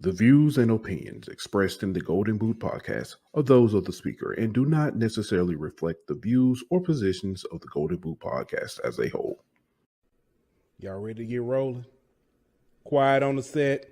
The views and opinions expressed in the Golden Boot podcast are those of the speaker and do not necessarily reflect the views or positions of the Golden Boot podcast as a whole. Y'all ready to get rolling? Quiet on the set.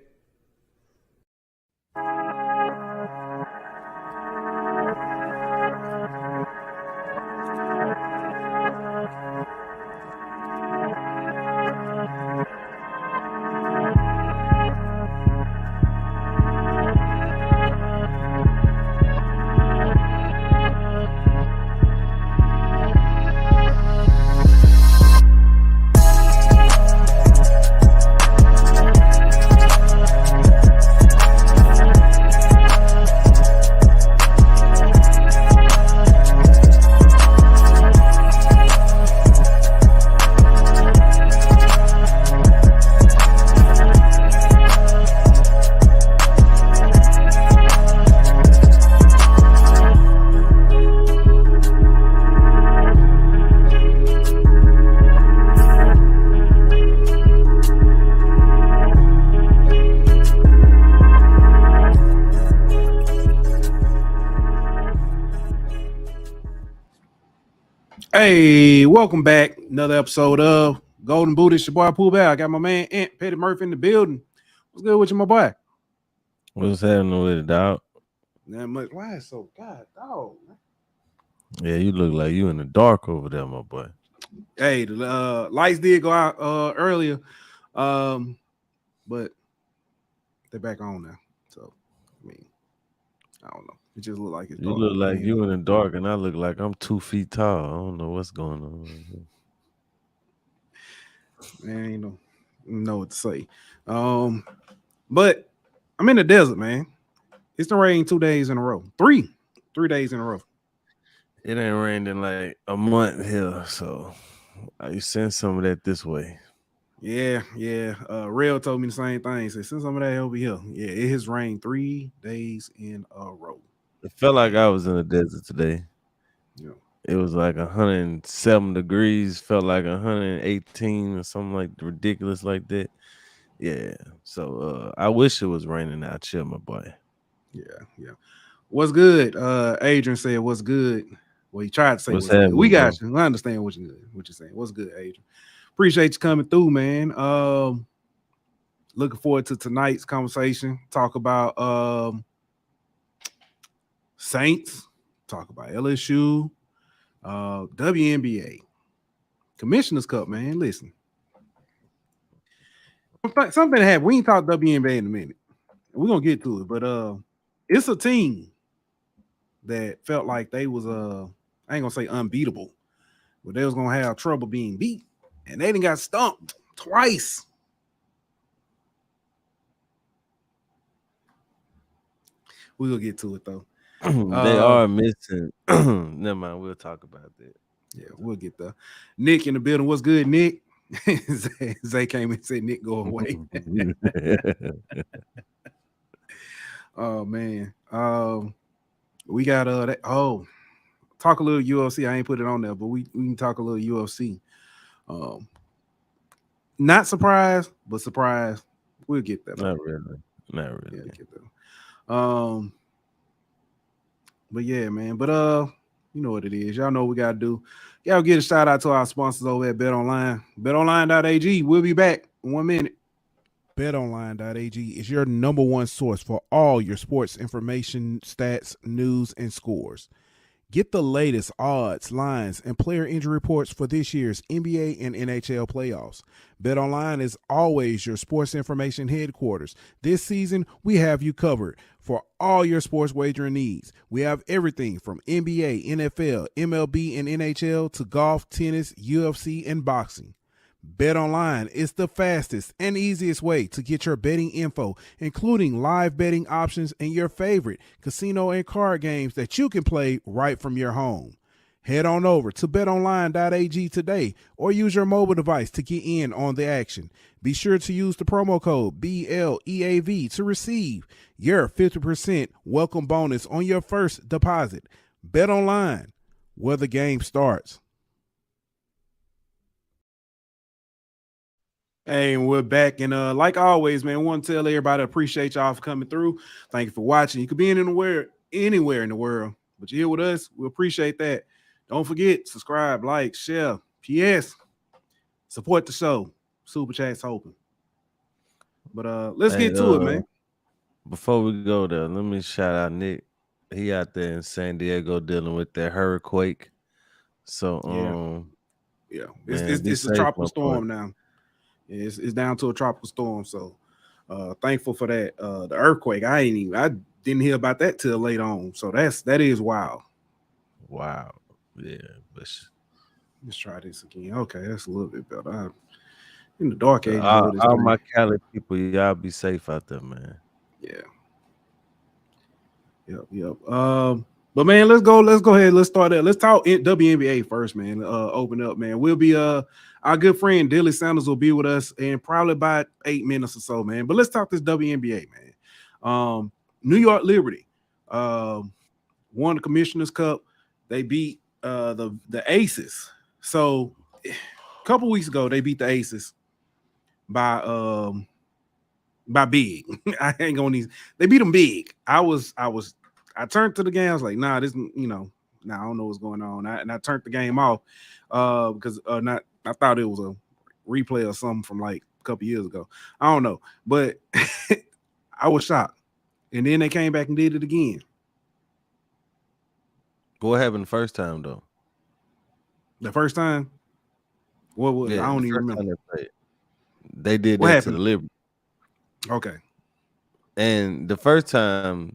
Hey, welcome back. Another episode of Golden Boot. It's your boy Pooh Bear. I got my man Aunt Petty Murphy in the building. What's good with you, my boy? What's happening with it, dog? Not much. Why it's so dog? Yeah, you look like you in the dark over there, my boy. Hey, the lights did go out earlier, but they're back on now. So, I mean, I don't know. It just look like it's You look like you in the dark, and I look like I'm 2 feet tall. I don't know what's going on. Man, you know what to say. But I'm in the desert, man. It's been raining 2 days in a row. Three days in a row. It ain't rained in like a month here, so I send some of that this way. Yeah. Rail told me the same thing. He said, send some of that over here. Yeah, it has rained 3 days in a row. It felt like I was in the desert today. Yeah. It was like 107 degrees, felt like 118 or something like ridiculous like that. Yeah. So I wish it was raining out here, my boy. Yeah. What's good? Adrian said, what's good? Well, he tried to say what's good. We got you. I understand what you're saying. What's good, Adrian? Appreciate you coming through, man. Looking forward to tonight's conversation. Talk about Saints, talk about LSU, WNBA, Commissioner's Cup, man. Listen, something happened. We ain't talked WNBA in a minute. We're gonna get to it, but it's a team that felt like they was I ain't gonna say unbeatable, but they was gonna have trouble being beat, and they done got stumped twice. We're gonna get to it though. They are missing. Never mind, we'll talk about that. Yeah, we'll get there. Nick in the building. What's good, Nick? Zay came and said, Nick, go away. Oh, man. We got talk a little UFC. I ain't put it on there, but we can talk a little UFC. Not surprised, but surprised. We'll get there. Not really. Yeah, get there. But yeah, man. But you know what it is. Y'all know what we gotta do. Y'all get a shout out to our sponsors over at BetOnline. BetOnline.ag. We'll be back in 1 minute. BetOnline.ag is your number one source for all your sports information, stats, news, and scores. Get the latest odds, lines, and player injury reports for this year's NBA and NHL playoffs. BetOnline is always your sports information headquarters. This season, we have you covered for all your sports wagering needs. We have everything from NBA, NFL, MLB, and NHL to golf, tennis, UFC, and boxing. BetOnline is the fastest and easiest way to get your betting info, including live betting options and your favorite casino and card games that you can play right from your home. Head on over to betonline.ag today or use your mobile device to get in on the action. Be sure to use the promo code BLEAV to receive your 50% welcome bonus on your first deposit. BetOnline, where the game starts. Hey, and we're back. And like always, man, I want to tell everybody I appreciate y'all for coming through. Thank you for watching. You could be anywhere in the world, but you're here with us. We appreciate that. Don't forget, subscribe, like, share. P.S. Support the show. Super chat's open. But let's Hey, get to it, man. before we go there, let me shout out Nick. He out there in San Diego dealing with that hurricane. So Yeah. man, be It's a safe, tropical my boy. storm now. It's down to a tropical storm. So thankful for that. The earthquake. I didn't hear about that till late on. So that is wild. Wow. Yeah, but Let's try this again. Okay, that's a little bit better. In the dark ages of this all thing. my Cali people, y'all be safe out there, man. Yeah. Yep. But man, let's go ahead. Let's start there. Let's talk WNBA first, man. Open up, man. We'll be our good friend Dilly Sanders will be with us in probably about 8 minutes or so, man. But let's talk this WNBA, man. New York Liberty won the Commissioner's Cup. They beat the Aces. So a couple weeks ago, they beat the Aces by big. I ain't gonna need. They beat them big. I turned to the game. I was like, nah, I don't know what's going on. I turned the game off because I thought it was a replay or something from like a couple years ago. I don't know, but I was shocked. And then they came back and did it again. What happened the first time though? The first time, what was I don't even remember. They did What that happened? to the Liberty. Okay. And the first time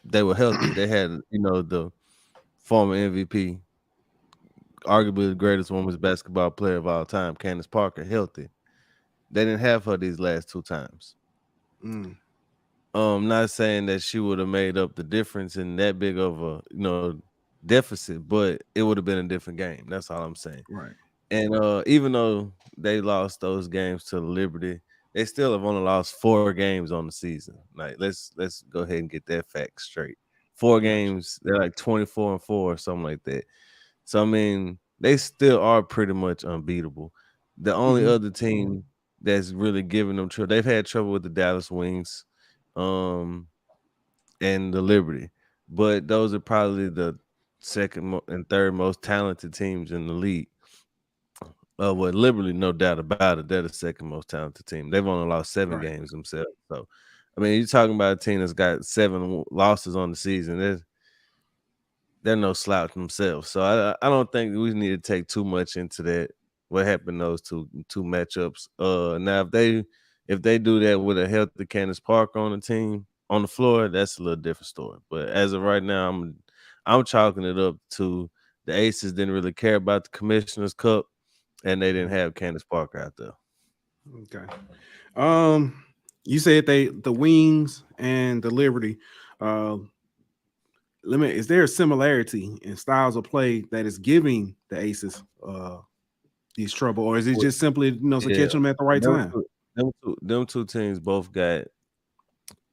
they were healthy, they had, the former MVP, arguably the greatest women's basketball player of all time, Candace Parker, healthy. They didn't have her these last two times. Not saying that she would have made up the difference in that big of a, deficit, but it would have been a different game. That's all I'm saying. Right. And even though they lost those games to the Liberty, they still have only lost 4 games on the season. Like let's go ahead and get that fact straight. 4 games, they're like 24-4 or something like that. So I mean, they still are pretty much unbeatable. The only other team that's really giving them trouble, they've had trouble with the Dallas Wings, and the Liberty, but those are probably the second and third most talented teams in the league. Well, Liberty, no doubt about it, they're the second most talented team. They've only lost 7 games themselves. So, I mean, you're talking about a team that's got 7 losses on the season. They're no slouch themselves. So I don't think we need to take too much into that. What happened in those two matchups? Now if they do that with a healthy Candace Parker on the team on the floor, that's a little different story. But as of right now, I'm chalking it up to the Aces didn't really care about the Commissioner's Cup, and they didn't have Candace Parker out there. Okay. You said the Wings and the Liberty. Is there a similarity in styles of play that is giving the Aces these trouble, or is it just simply catching them at the right time? Them two teams both got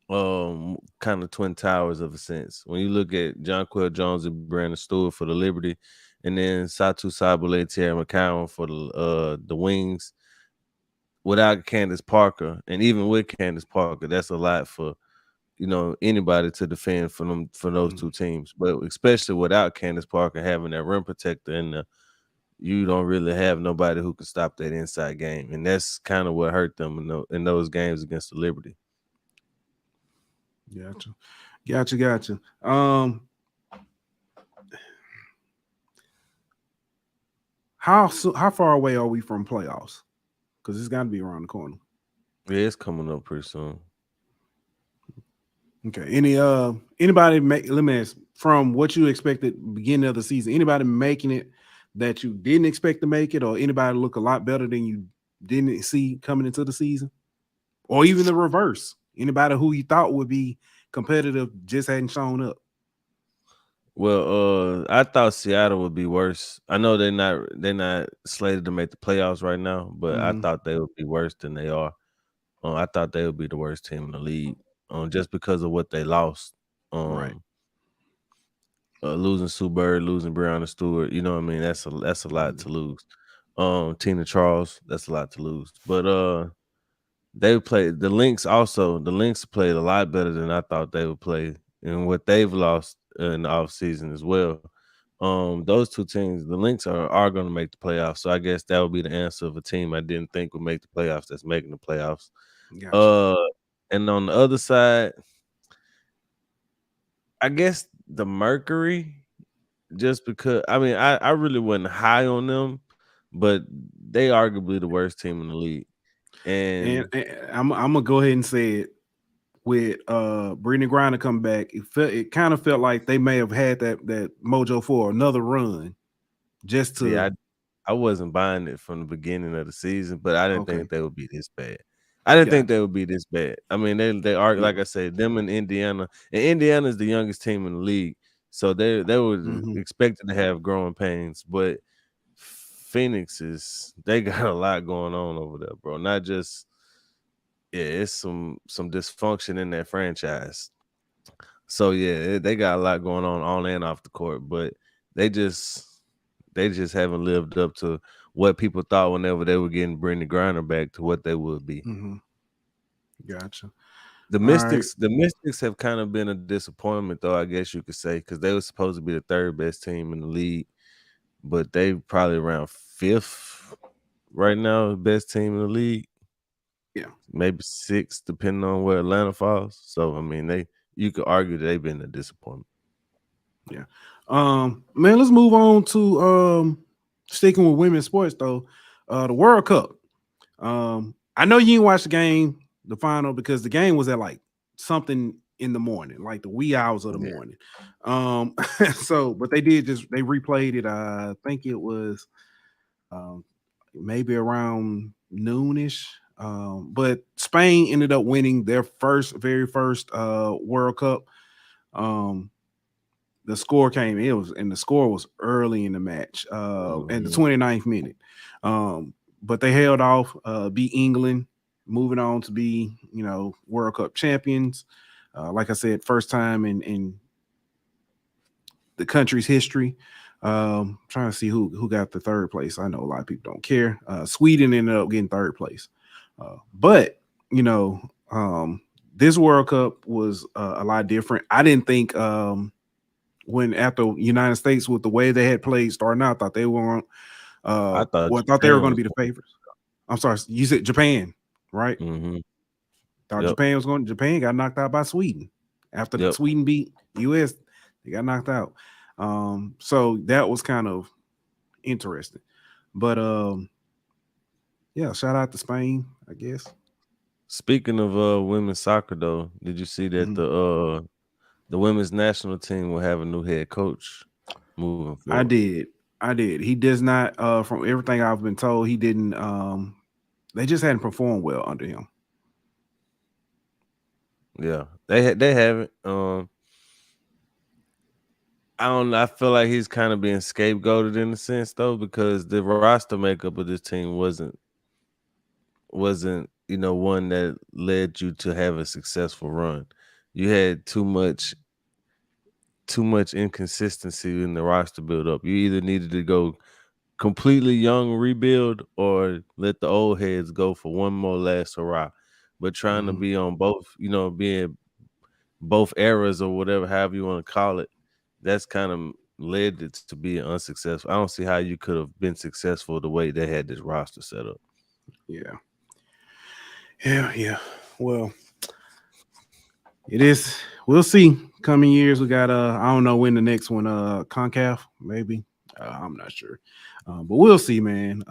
kind of twin towers of a sense. When you look at Jonquel Jones and Brandon Stewart for the Liberty, and then Satu Sabale, Terry McCowan for the Wings, without Candace Parker, and even with Candace Parker, that's a lot for anybody to defend for those two teams. But especially without Candace Parker having that rim protector you don't really have nobody who can stop that inside game, and that's kind of what hurt them in those games against the Liberty. Gotcha. How far away are we from playoffs? Because it's got to be around the corner. Yeah, it's coming up pretty soon. Okay. Anybody let me ask, from what you expected beginning of the season, anybody making it that you didn't expect to make it, or anybody look a lot better than you didn't see coming into the season? Or even the reverse. Anybody who you thought would be competitive just hadn't shown up? Well, I thought Seattle would be worse. I know they're not slated to make the playoffs right now, but I thought they would be worse than they are. I thought they would be the worst team in the league, just because of what they lost. Right. Losing Sue Bird, losing Breonna Stewart, you know what I mean? That's a lot to lose. Tina Charles, that's a lot to lose. But they played the Lynx also. The Lynx played a lot better than I thought they would play, and what they've lost in the offseason as well. Those two teams, the Lynx are going to make the playoffs. So I guess that would be the answer of a team I didn't think would make the playoffs that's making the playoffs. Gotcha. And on the other side, I guess the Mercury, just because I really wasn't high on them, but they arguably the worst team in the league. And, And I'm gonna go ahead and say it. With Brittany Griner coming back, it kind of felt like they may have had that mojo for another run, just to. yeah, I wasn't buying it from the beginning of the season, but I didn't Okay. think they would be this bad. I didn't think Gotcha. they would be this bad. I mean, they are, like I said, them in Indiana, and Indiana is the youngest team in the league, so they were Mhm. expected to have growing pains. But Phoenix they got a lot going on over there, bro. Not just it's some dysfunction in that franchise. So yeah, they got a lot going on and off the court, but they just haven't lived up to what people thought whenever they were getting Brittany Griner back to what they would be. Mhm. Gotcha. The All right. Mystics have kind of been a disappointment, though, I guess you could say, because they were supposed to be the third best team in the league, but they probably around fifth right now, best team in the league. Yeah. Maybe sixth, depending on where Atlanta falls. So I mean, you could argue that they've been a disappointment. Yeah. Man, let's move on to sticking with women's sports though. The World Cup. I know you didn't watch the game, the final, because the game was at like something in the morning, like the wee hours of the morning. So but they replayed it. I think it was maybe around noonish. But Spain ended up winning their very first World Cup. The score came, the score was early in the match, in the 29th minute. But they held off, beat England, moving on to be, World Cup champions. Like I said, first time in the country's history. Trying to see who got the third place. I know a lot of people don't care. Sweden ended up getting third place. But this World Cup was a lot different. I didn't think when after United States, with the way they had played starting out, thought they weren't. I thought they were going to be the favorites. I'm sorry, you said Japan, right? Mm-hmm. Thought Japan was going. Japan got knocked out by Sweden after Sweden beat US. They got knocked out. So that was kind of interesting. But yeah, shout out to Spain, I guess. Speaking of women's soccer, though, did you see that the women's national team will have a new head coach moving forward? I did. He does not. From everything I've been told, he didn't. They just hadn't performed well under him. Yeah, they haven't. I don't know. I feel like he's kind of being scapegoated in a sense, though, because the roster makeup of this team wasn't one that led you to have a successful run. You had too much inconsistency in the roster build up. You either needed to go completely young rebuild or let the old heads go for one more last hurrah. But trying to be on both, being both eras or whatever, however you want to call it, that's kind of led it to be unsuccessful. I don't see how you could have been successful the way they had this roster set up. Yeah. Well, it is. We'll see. Coming years, we got I don't know when the next one, CONCACAF, maybe. I'm not sure. But we'll see, man.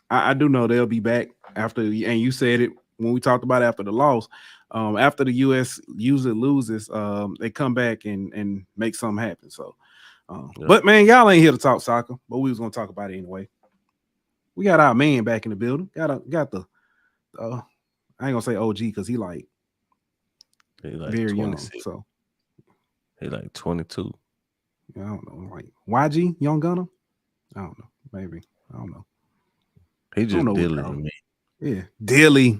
I do know they'll be back after, and you said it when we talked about after the loss. After the US usually loses, they come back and make something happen. So, but man, y'all ain't here to talk soccer, but we was gonna talk about it anyway. We got our man back in the building. Got the I ain't gonna say OG because he like very 26. young. So he like 22. I don't know, like YG Young Gunner. I don't know, maybe I don't know. He just Dilly to me. Yeah, Dilly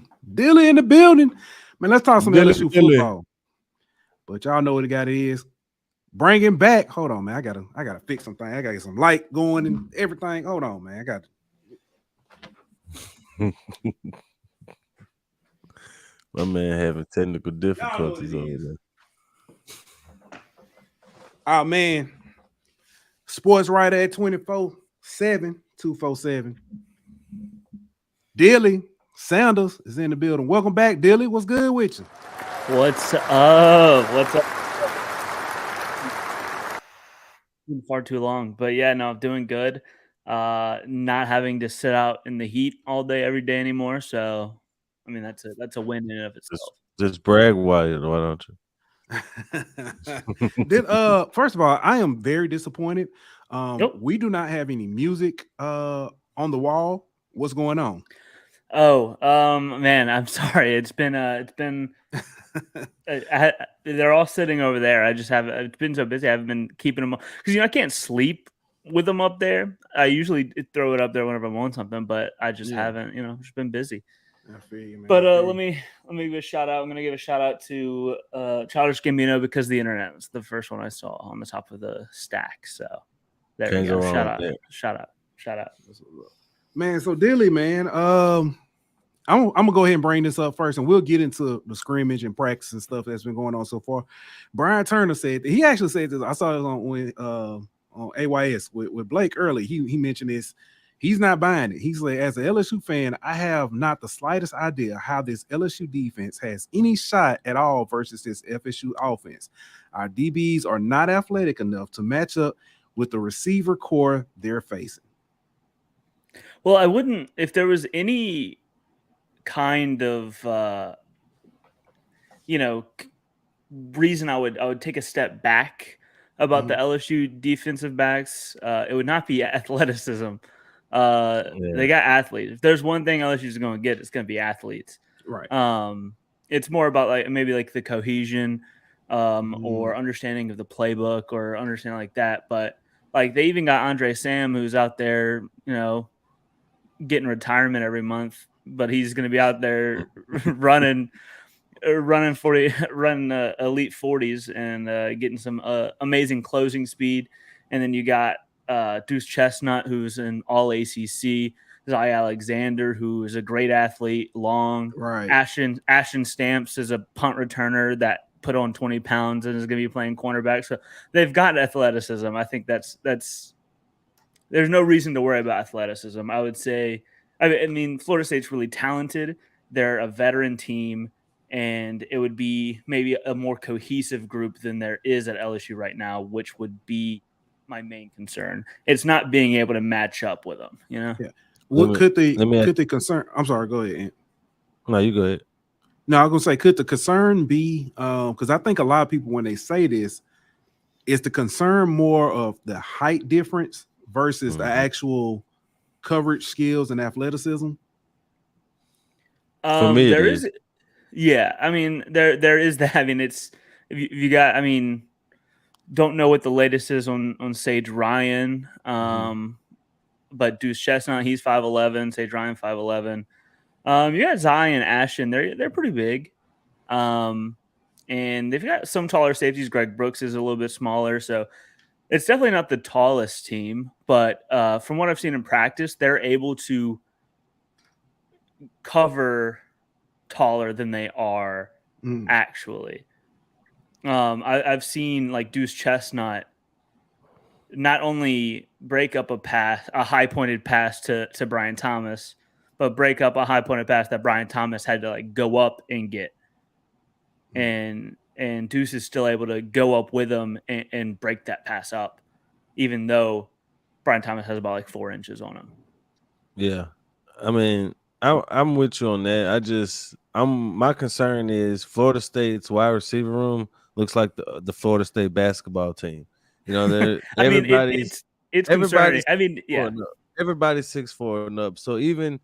in the building, man. Let's talk some LSU football. But y'all know what the guy is. Bring him back. Hold on, man. I gotta fix something. I gotta get some light going and everything. Hold on, man. My man having technical difficulties Y'all know over what it there. Oh man, sports writer at 24/7, 247. Dilly Sanders is in the building. Welcome back, Dilly. What's good with you? What's up? What's up? Been far too long, but yeah, no, I'm doing good. Not having to sit out in the heat all day every day anymore. So, I mean, that's a win in and of itself. Just brag why don't you? First of all, I am very disappointed. Nope. We do not have any music on the wall. What's going on? Oh, man, I'm sorry. It's been they're all sitting over there. I just haven't. It's been so busy. I haven't been keeping them because I can't sleep with them up there. I usually throw it up there whenever I want something, but I just haven't. Just been busy. I feel you, man. But let me give a shout out. I'm gonna give a shout out to Childish Gambino because the internet was the first one I saw on the top of the stack. So there we go. Shout out. Man, so Dilly, man, I'm gonna go ahead and bring this up first, and we'll get into the scrimmage and practice and stuff that's been going on so far. Brian Turner said he actually said this. I saw it on AYS with Blake early. He mentioned this. He's not buying it. He said, as an LSU fan, I have not the slightest idea how this LSU defense has any shot at all versus this FSU offense. Our DBs are not athletic enough to match up with the receiver core they're facing. Well, I wouldn't if there was any kind of reason I would take a step back about the LSU defensive backs. It would not be athleticism. They got athletes. If there's one thing LSU is going to get, it's going to be athletes. Right. It's more about maybe the cohesion or understanding of the playbook or understanding like that. But they even got Andre Sam, who's out there, getting retirement every month, but he's going to be out there running elite 40s and getting some amazing closing speed. And then you got Deuce Chestnut, who's an all ACC, Zai Alexander, who is a great athlete, long. Right. Ashton Stamps is a punt returner that put on 20 pounds and is going to be playing cornerback. So they've got athleticism. I think that's there's no reason to worry about athleticism. I would say, I mean, Florida State's really talented. They're a veteran team, and it would be maybe a more cohesive group than there is at LSU right now, which would be my main concern. It's not being able to match up with them, Yeah. What could the concern? I'm sorry, go ahead, Ant. No, you go ahead. No, I was gonna say, could the concern be because I think a lot of people when they say this, is the concern more of the height difference versus the actual coverage skills and athleticism? For me, there is. Yeah, I mean, there is that. I mean, it's if you got. I mean, don't know what the latest is on Sage Ryan. But Deuce Chestnut, he's 5'11", Sage Ryan 5'11". You got Zion and Ashton, they're pretty big. And they've got some taller safeties. Greg Brooks is a little bit smaller, so it's definitely not the tallest team. But from what I've seen in practice, they're able to cover taller than they are actually. I've seen Deuce Chestnut not only break up a high pointed pass to Brian Thomas, but break up a high pointed pass that Brian Thomas had to go up and get. And Deuce is still able to go up with him and break that pass up, even though Brian Thomas has about 4 inches on him. Yeah. I mean, I'm with you on that. My concern is Florida State's wide receiver room looks like the Florida State basketball team. Everybody's concerning. I mean, yeah, everybody's 6'4" and up. So even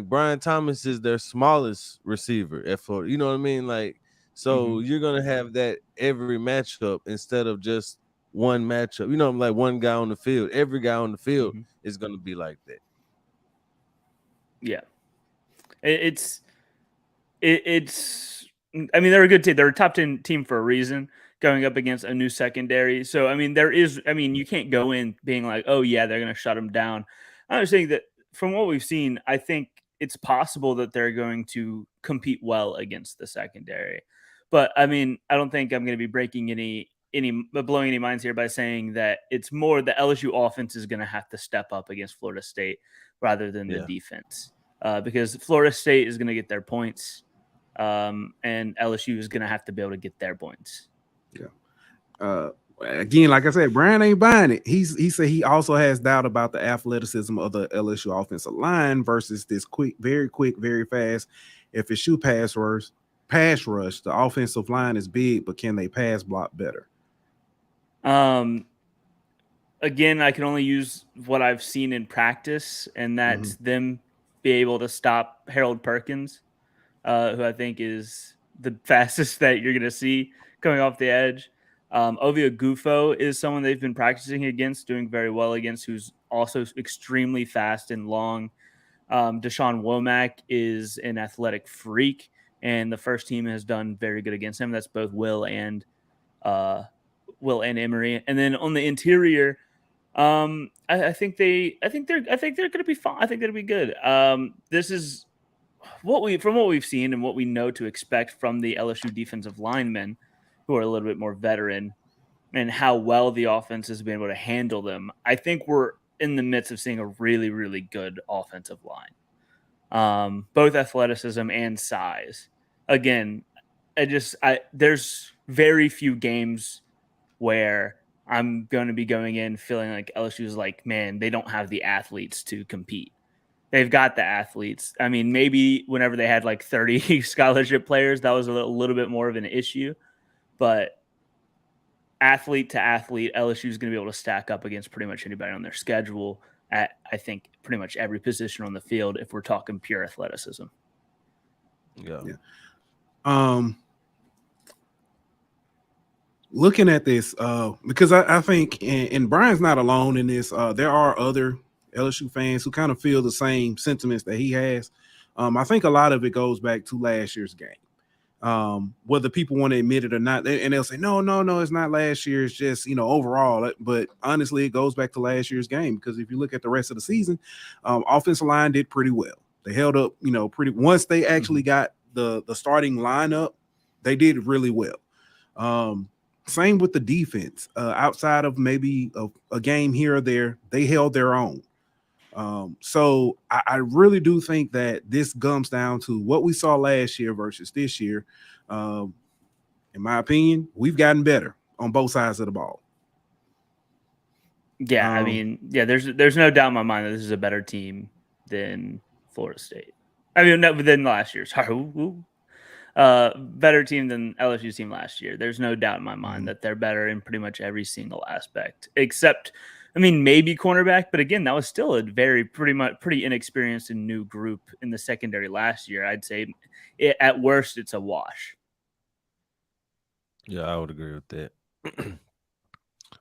Brian Thomas is their smallest receiver at Florida. You know what I mean? So you're gonna have that every matchup instead of just one matchup. One guy on the field. Every guy on the field is gonna be like that. Yeah, it's. I mean, they're a good team. They're a top 10 team for a reason, going up against a new secondary. So, I mean, you can't go in being like, oh, yeah, they're going to shut them down. I was saying that from what we've seen, I think it's possible that they're going to compete well against the secondary. But I mean, I don't think I'm going to be breaking blowing any minds here by saying that it's more the LSU offense is going to have to step up against Florida State rather than the defense, because Florida State is going to get their points, and LSU is going to have to be able to get their points. Yeah. Again, like I said, Brian ain't buying it. He said he also has doubt about the athleticism of the LSU offensive line versus this very quick, very fast FSU pass rush. The offensive line is big, but can they pass block better? Again, I can only use what I've seen in practice, and that's them be able to stop Harold Perkins, who I think is the fastest that you're going to see coming off the edge. Ovia Gufo is someone they've been practicing against, doing very well against, who's also extremely fast and long. Deshaun Womack is an athletic freak, and the first team has done very good against him. That's both Will and Emery. And then on the interior, I think they're going to be fine. I think they'll be good. This is what we've seen and what we know to expect from the LSU defensive linemen, who are a little bit more veteran, and how well the offense has been able to handle them. I think we're in the midst of seeing a really, really good offensive line, both athleticism and size. Again, there's very few games where I'm going to be going in feeling like LSU is like, man, they don't have the athletes to compete. They've got the athletes. I mean, maybe whenever they had like 30 scholarship players, that was a little bit more of an issue. But athlete to athlete, LSU is going to be able to stack up against pretty much anybody on their schedule at, I think, pretty much every position on the field if we're talking pure athleticism. Yeah. Looking at this, because I think, and Brian's not alone in this, there are other LSU fans who kind of feel the same sentiments that he has. I think a lot of it goes back to last year's game. Whether people want to admit it or not, and they'll say, no, it's not last year. It's just, overall. But honestly, it goes back to last year's game, because if you look at the rest of the season, offensive line did pretty well. They held up, once they actually got the starting lineup, they did really well. Same with the defense. Outside of maybe a game here or there, they held their own. So I really do think that this comes down to what we saw last year versus this year. In my opinion, we've gotten better on both sides of the ball. Yeah, I mean, there's no doubt in my mind that this is a better team than Florida State. I mean, no, than last year. Sorry. Better team than LSU's team last year. There's no doubt in my mind that they're better in pretty much every single aspect, except, I mean, maybe cornerback, but again, that was still a pretty inexperienced and new group in the secondary last year. I'd say at worst, it's a wash. Yeah, I would agree with that.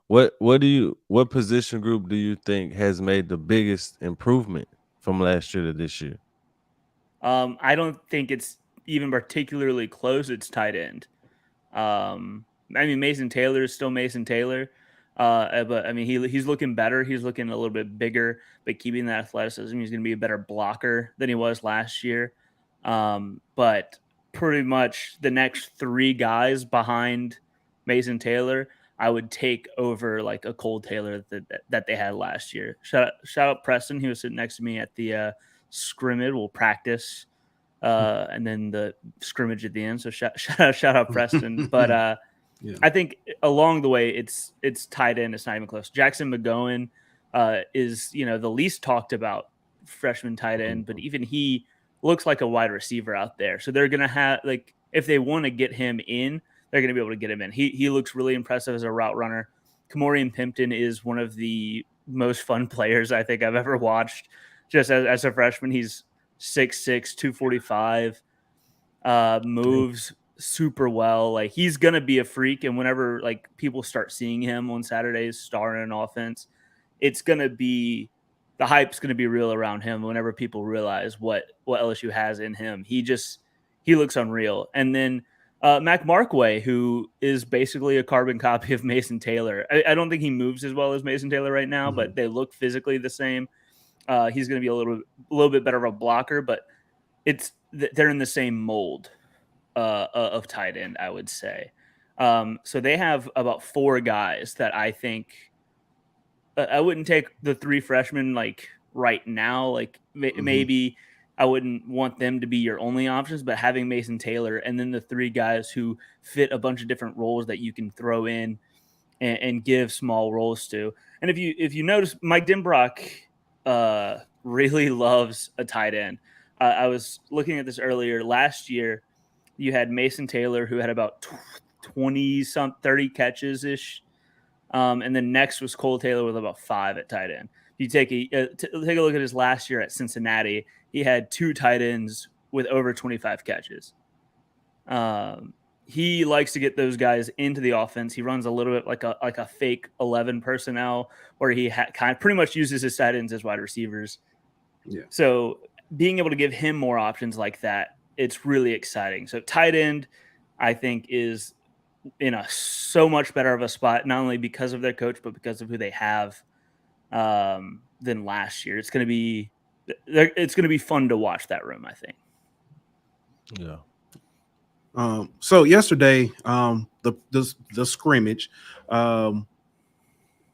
What position group do you think has made the biggest improvement from last year to this year? I don't think it's even particularly close. It's tight end. I mean, Mason Taylor is still Mason Taylor. But I mean, he's looking better. He's looking a little bit bigger, but keeping that athleticism. He's going to be a better blocker than he was last year. But pretty much the next three guys behind Mason Taylor, I would take over like a Cole Taylor that they had last year. Shout out Preston. He was sitting next to me at the scrimmage. We'll practice, and then the scrimmage at the end. So shout out Preston. But yeah. I think along the way, it's tight end. It's not even close. Jackson McGowan is, the least talked about freshman tight end, but even he looks like a wide receiver out there. So they're going to have, like, if they want to get him in, they're going to be able to get him in. He looks really impressive as a route runner. Kamorian Pimpton is one of the most fun players I think I've ever watched. Just as a freshman, he's 6'6", 245, moves super well. Like, he's gonna be a freak, and whenever like people start seeing him on Saturdays starring an offense, it's gonna be, the hype's gonna be real around him. Whenever people realize what LSU has in him, he looks unreal. And then Mac Markway, who is basically a carbon copy of Mason Taylor. I don't think he moves as well as Mason Taylor right now, but they look physically the same. He's going to be a little bit better of a blocker, but they're in the same mold of tight end, I would say. So they have about 4 guys that I think I wouldn't take the 3 freshmen like right now. Like maybe I wouldn't want them to be your only options, but having Mason Taylor and then the 3 guys who fit a bunch of different roles that you can throw in and give small roles to. And if you notice, Mike Denbrock really loves a tight end. I was looking at this earlier. Last year, you had Mason Taylor, who had about 30 catches ish, and then next was Cole Taylor with about 5 at tight end. You take a look at his last year at Cincinnati. He had 2 tight ends with over 25 catches. He likes to get those guys into the offense. He runs a little bit like a fake 11 personnel, where he kind of pretty much uses his tight ends as wide receivers. Yeah. So being able to give him more options like that, it's really exciting. So tight end, I think, is in a so much better of a spot, not only because of their coach, but because of who they have than last year. It's going to be fun to watch that room, I think. Yeah. So yesterday, the scrimmage, a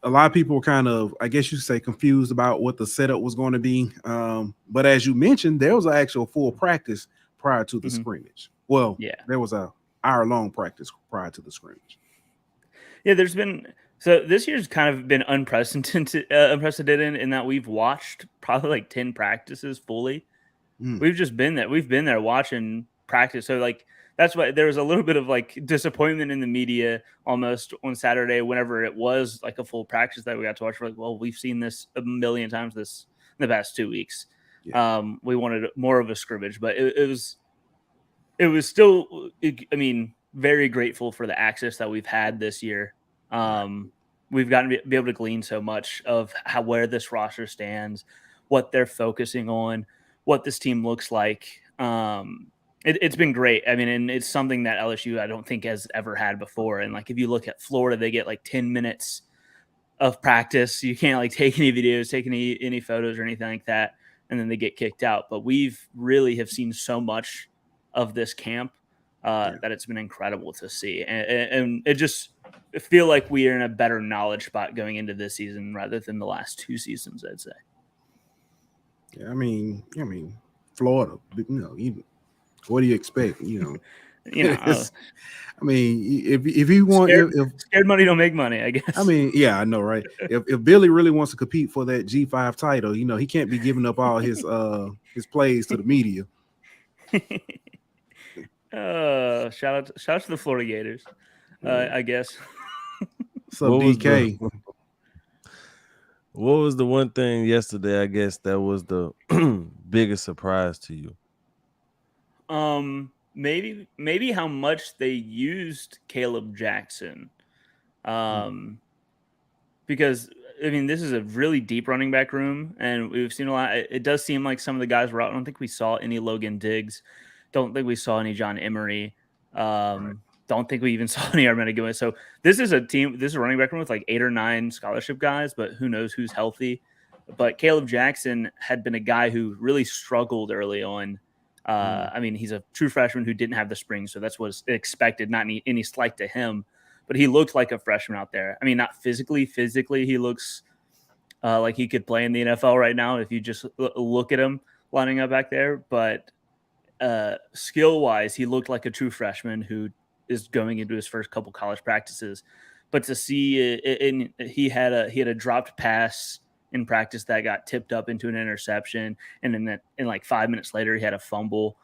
lot of people were kind of, I guess you say, confused about what the setup was going to be. But as you mentioned, there was an actual full practice prior to the scrimmage. Well, yeah, there was a hour-long practice prior to the scrimmage. Yeah, so this year's kind of been unprecedented in that we've watched probably like 10 practices fully. We've just been there. We've been there watching practice. So like, that's why there was a little bit of like disappointment in the media almost on Saturday, whenever it was like a full practice that we got to watch. We're like, well, we've seen this a million times in the past 2 weeks. Yeah. We wanted more of a scrimmage, but it was still, I mean, very grateful for the access that we've had this year. We've gotten to be able to glean so much of where this roster stands, what they're focusing on, what this team looks like. It's been great. I mean, and it's something that LSU, I don't think, has ever had before. And like, if you look at Florida, they get like 10 minutes of practice. You can't like take any videos, take any photos or anything like that, and then they get kicked out. But we've really have seen so much of this camp that it's been incredible to see. And it just feel like we are in a better knowledge spot going into this season rather than the last 2 seasons, I'd say. Yeah, I mean, Florida, what do you expect? I mean, if you want, scared money don't make money, I guess. I mean, yeah, I know, right? If Billy really wants to compete for that G5 title, he can't be giving up all his plays to the media. Shout out to the Florida Gators, I guess. So DK. What was the one thing yesterday, I guess, that was the biggest surprise to you? Maybe how much they used Caleb Jackson. Because I mean, this is a really deep running back room, and we've seen a lot. It does seem like some of the guys were out. I don't think we saw any Logan Diggs. Don't think we saw any John Emery. Don't think we even saw any Armenta Gilman. So this is a running back room with like 8 or 9 scholarship guys, but who knows who's healthy. But Caleb Jackson had been a guy who really struggled early on. I mean, he's a true freshman who didn't have the spring, so that's what's expected, not any slight to him. But he looked like a freshman out there. I mean, not physically. Physically, he looks like he could play in the NFL right now if you just look at him lining up back there. But skill-wise, he looked like a true freshman who is going into his first couple college practices. But to see he had a dropped pass in practice that got tipped up into an interception, and then in like 5 minutes later, he had a fumble.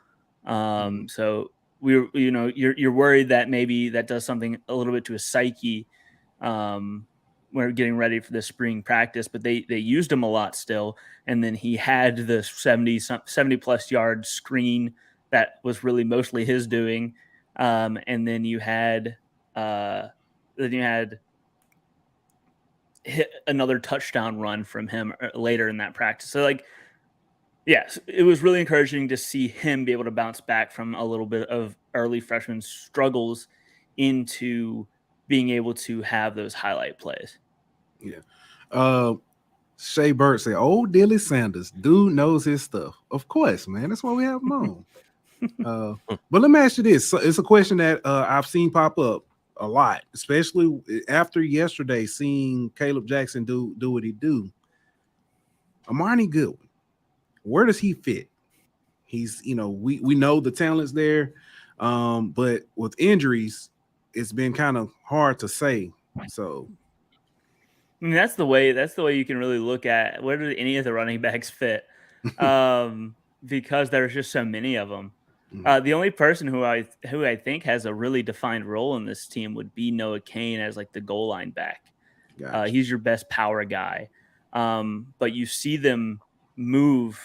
So you're worried that maybe that does something a little bit to his psyche when we're getting ready for the spring practice, but they used him a lot still. And then he had the 70 plus yard screen that was really mostly his doing. And then you had hit another touchdown run from him later in that practice. So like, yes, it was really encouraging to see him be able to bounce back from a little bit of early freshman struggles into being able to have those highlight plays. Yeah. Shea Burt said, "Oh, Dilly Sanders, dude knows his stuff." Of course, man. That's why we have him on. But let me ask you this. So it's a question that I've seen pop up a lot, especially after yesterday, seeing Caleb Jackson do what he do. Amani Goodwin, where does he fit? He's, we know the talent's there, but with injuries, it's been kind of hard to say. So, I mean, that's the way you can really look at where do any of the running backs fit, because there's just so many of them. The only person who I think has a really defined role in this team would be Noah Cain as like the goal line back. gotcha. He's your best power guy, but you see them move.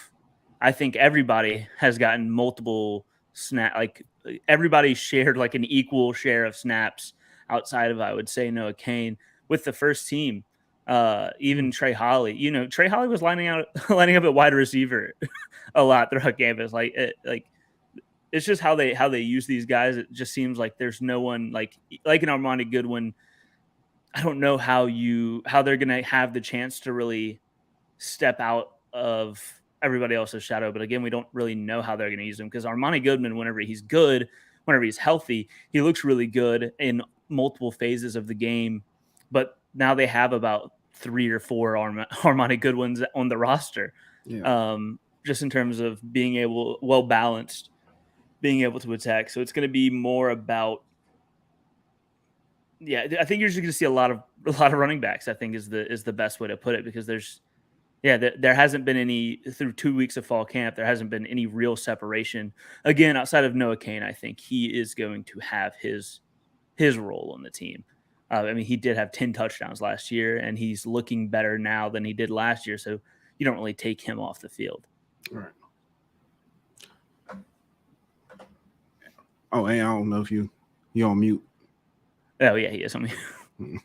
I think everybody has gotten multiple like everybody shared like an equal share of snaps outside of, I would say, Noah Cain with the first team. Even Trey Holly, Trey Holly was lining up at wide receiver a lot throughout campus. It's just how they use these guys. It just seems like there's no one like an Armani Goodwin. I don't know how they're gonna have the chance to really step out of everybody else's shadow. But again, we don't really know how they're gonna use him, because Armani Goodwin, whenever he's good, whenever he's healthy, he looks really good in multiple phases of the game. But now they have about 3 or 4 Armani Goodwins on the roster. Yeah. Just in terms of being well balanced, being able to attack. So it's going to be more about, I think you're just going to see a lot of running backs, I think is the best way to put it, because there hasn't been any through 2 weeks of fall camp. There hasn't been any real separation. Again, outside of Noah Cain, I think he is going to have his role on the team. I mean, he did have 10 touchdowns last year, and he's looking better now than he did last year. So you don't really take him off the field. Right. Oh, hey, I don't know if you're on mute. Oh yeah, he is on mute.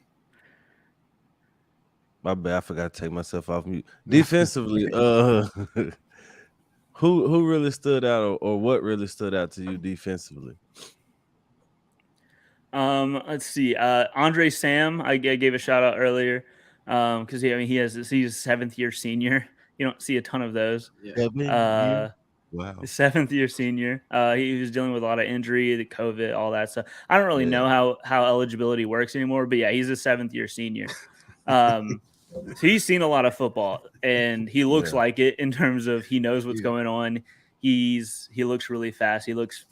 My bad, I forgot to take myself off mute. Defensively, who really stood out, or what really stood out to you defensively? Let's see. Andre Sam, I gave a shout out earlier, because he's a 7th year senior. You don't see a ton of those. Yeah. Wow. 7th year senior. He was dealing with a lot of injury, the COVID, all that stuff. I don't really know how eligibility works anymore, but yeah, he's a 7th year senior. So he's seen a lot of football, and he looks like it in terms of he knows what's going on. He looks really fast. He looks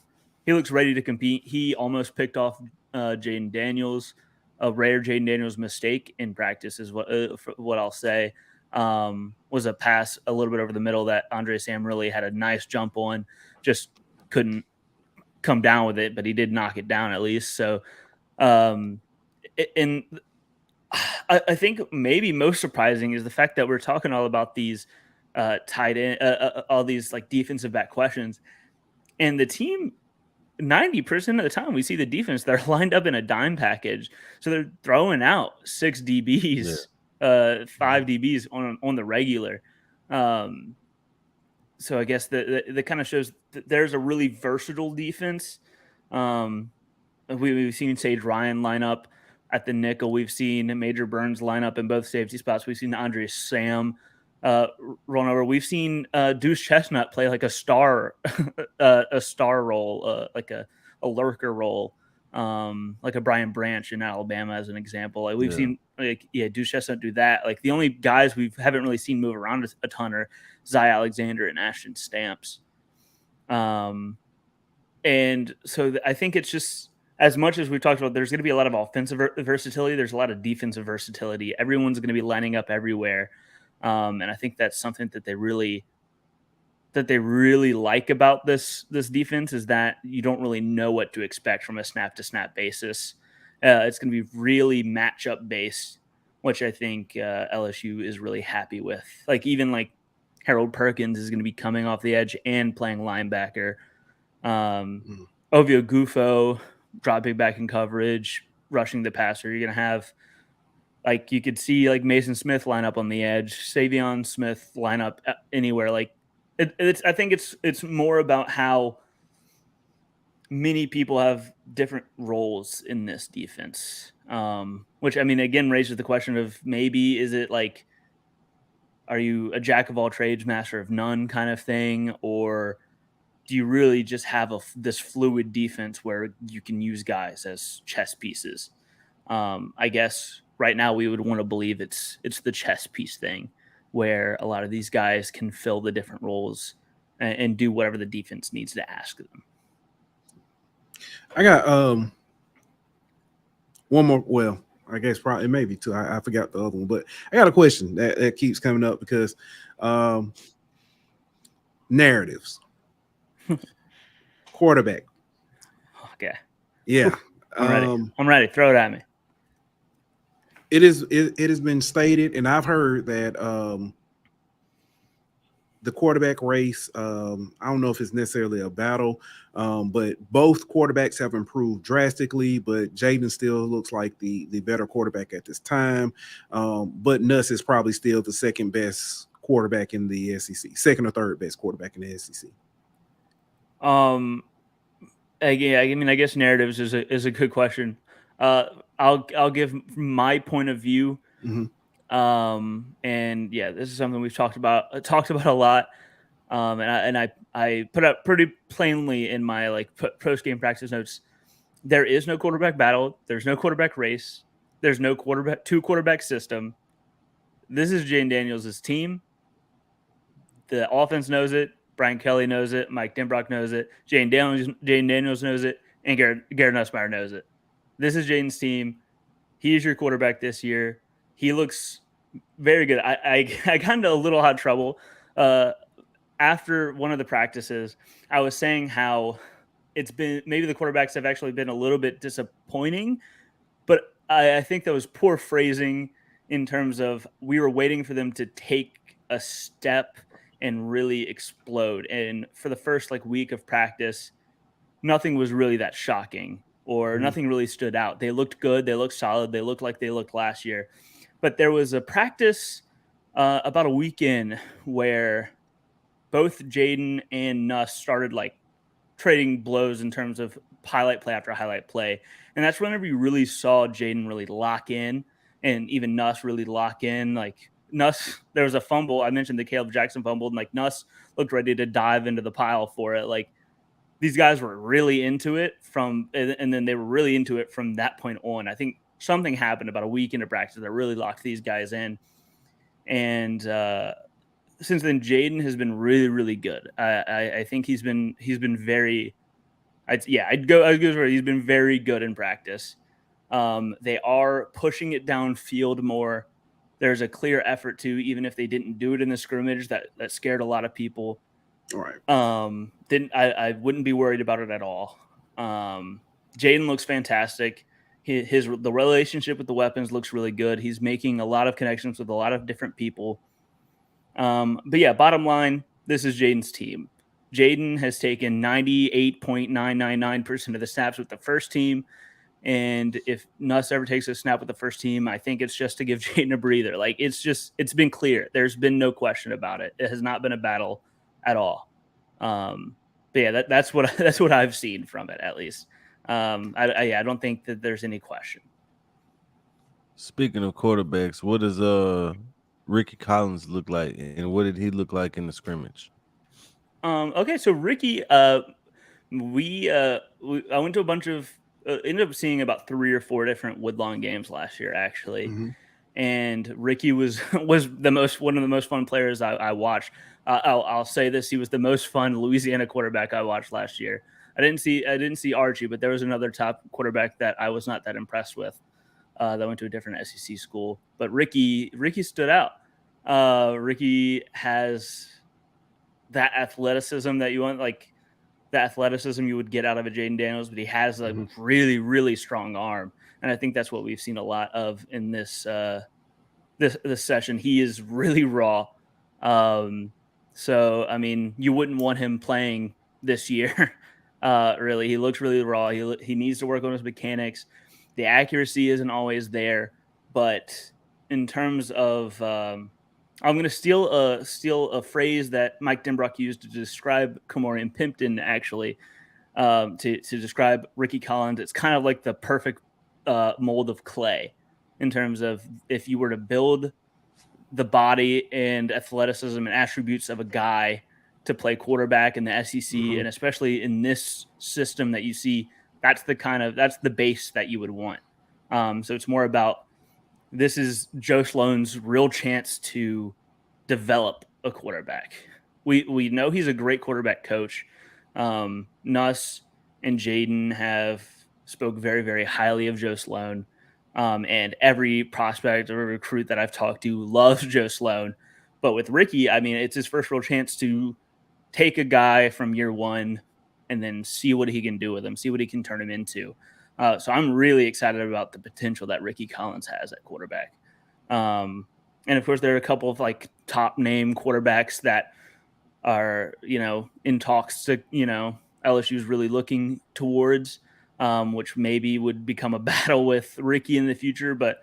ready to compete. He almost picked off Jaden Daniels. A rare Jaden Daniels mistake in practice is what I'll say. Was a pass a little bit over the middle that Andre Sam really had a nice jump on, just couldn't come down with it, but he did knock it down at least. So, and I think maybe most surprising is the fact that we're talking all about these tight end, all these like defensive back questions, and the team 90% of the time we see the defense, they're lined up in a dime package, so they're throwing out 6 DBs. 5 DBs on the regular. So I guess that kind of shows that there's a really versatile defense. We've seen Sage Ryan line up at the nickel. We've seen Major Burns line up in both safety spots. We've seen Andre Sam run over. We've seen Deuce Chestnut play like a star role, like a lurker role. Like a Brian Branch in Alabama as an example. Like we've seen Deuce Chestnut do that. Like the only guys we haven't really seen move around a ton are Zy Alexander and Ashton Stamps. And so I think it's just, as much as we've talked about, there's going to be a lot of offensive versatility. There's a lot of defensive versatility. Everyone's going to be lining up everywhere. And I think that's something that they really like about this defense, is that you don't really know what to expect from a snap to snap basis. It's going to be really matchup based, which I think LSU is really happy with. Like even like Harold Perkins is going to be coming off the edge and playing linebacker. Ovio Gufo dropping back in coverage, rushing the passer. You're going to have, like, you could see like Mason Smith line up on the edge, Savion Smith line up anywhere. Like I think it's more about how many people have different roles in this defense, which I mean, again, raises the question of maybe is it like are you a jack of all trades, master of none kind of thing, or do you really just have this fluid defense where you can use guys as chess pieces? I guess right now we would want to believe it's the chess piece thing, where a lot of these guys can fill the different roles and do whatever the defense needs to ask of them. I got one more. Well, I guess probably maybe two. I forgot the other one, but I got a question that keeps coming up because narratives. Quarterback. Okay. Yeah. I'm ready. I'm ready. Throw it at me. It has been stated, and I've heard that the quarterback race, I don't know if it's necessarily a battle, but both quarterbacks have improved drastically, but Jaden still looks like the better quarterback at this time. But Nuss is probably still the second best quarterback in the SEC, second or third best quarterback in the SEC. Yeah, I mean, I guess narratives is a good question. I'll give my point of view. Mm-hmm. And yeah, this is something we've talked about a lot. And I put up pretty plainly in my like post game practice notes. There is no quarterback battle. There's no quarterback race. There's no two quarterback system. This is Jane Daniels' team. The offense knows it. Brian Kelly knows it. Mike Denbrock knows it. Jane Daniels knows it. And Garrett Nussmeier knows it. This is Jaden's team. He is your quarterback this year. He looks very good. I got into a little hot trouble after one of the practices. I was saying how it's been maybe the quarterbacks have actually been a little bit disappointing, but I think that was poor phrasing in terms of we were waiting for them to take a step and really explode. And for the first like week of practice, nothing was really that shocking or nothing really stood out. They looked good. They looked solid. They looked like they looked last year. But there was a practice about a week in where both Jaden and Nuss started like trading blows in terms of highlight play after highlight play. And that's whenever you really saw Jaden really lock in and even Nuss really lock in. Like Nuss, there was a fumble. I mentioned the Caleb Jackson fumble, and like Nuss looked ready to dive into the pile for it. Like these guys were really into it and then they were really into it from that point on. I think something happened about a week into practice that really locked these guys in. And since then, Jaden has been really, really good. I think he's been very, I'd go where he's been very good in practice. They are pushing it downfield more. There's a clear effort to, even if they didn't do it in the scrimmage, that scared a lot of people. All right. I wouldn't be worried about it at all. Jaden looks fantastic. The relationship with the weapons looks really good. He's making a lot of connections with a lot of different people. But yeah, bottom line, this is Jaden's team. Jaden has taken 98.999% of the snaps with the first team. And if Nuss ever takes a snap with the first team, I think it's just to give Jaden a breather. Like it's been clear. There's been no question about it. It has not been a battle at all. But yeah, that's what I've seen from it, at least. I don't think that there's any question. Speaking of quarterbacks, what does Ricky Collins look like, and what did he look like in the scrimmage? Okay, so Ricky, I went to a bunch of ended up seeing about 3 or 4 different Woodlawn games last year, actually. Mm-hmm. And Ricky was one of the most fun players I watched. I'll say this: he was the most fun Louisiana quarterback I watched last year. I didn't see Archie, but there was another top quarterback that I was not that impressed with. That went to a different SEC school, but Ricky stood out. Ricky has that athleticism that you want, like the athleticism you would get out of a Jaden Daniels, but he has a really, really strong arm. And I think that's what we've seen a lot of in this session. He is really raw. So, I mean, you wouldn't want him playing this year. Really, he looks really raw. He needs to work on his mechanics. The accuracy isn't always there, but in terms of, I'm going to steal a phrase that Mike Denbrock used to describe Kamorian Pimpton, actually, to describe Ricky Collins. It's kind of like the perfect mold of clay in terms of if you were to build the body and athleticism and attributes of a guy to play quarterback in the SEC, and especially in this system that you see, that's the base that you would want. So it's more about, this is Joe Sloan's real chance to develop a quarterback. We know he's a great quarterback coach. Nuss and Jaden have spoke very, very highly of Joe Sloan. And every prospect or recruit that I've talked to loves Joe Sloan. But with Ricky, I mean, it's his first real chance to take a guy from year one and then see what he can do with him, see what he can turn him into. So I'm really excited about the potential that Ricky Collins has at quarterback. And of course, there are a couple of like top name quarterbacks that are, in talks to, LSU's really looking towards, which maybe would become a battle with Ricky in the future. But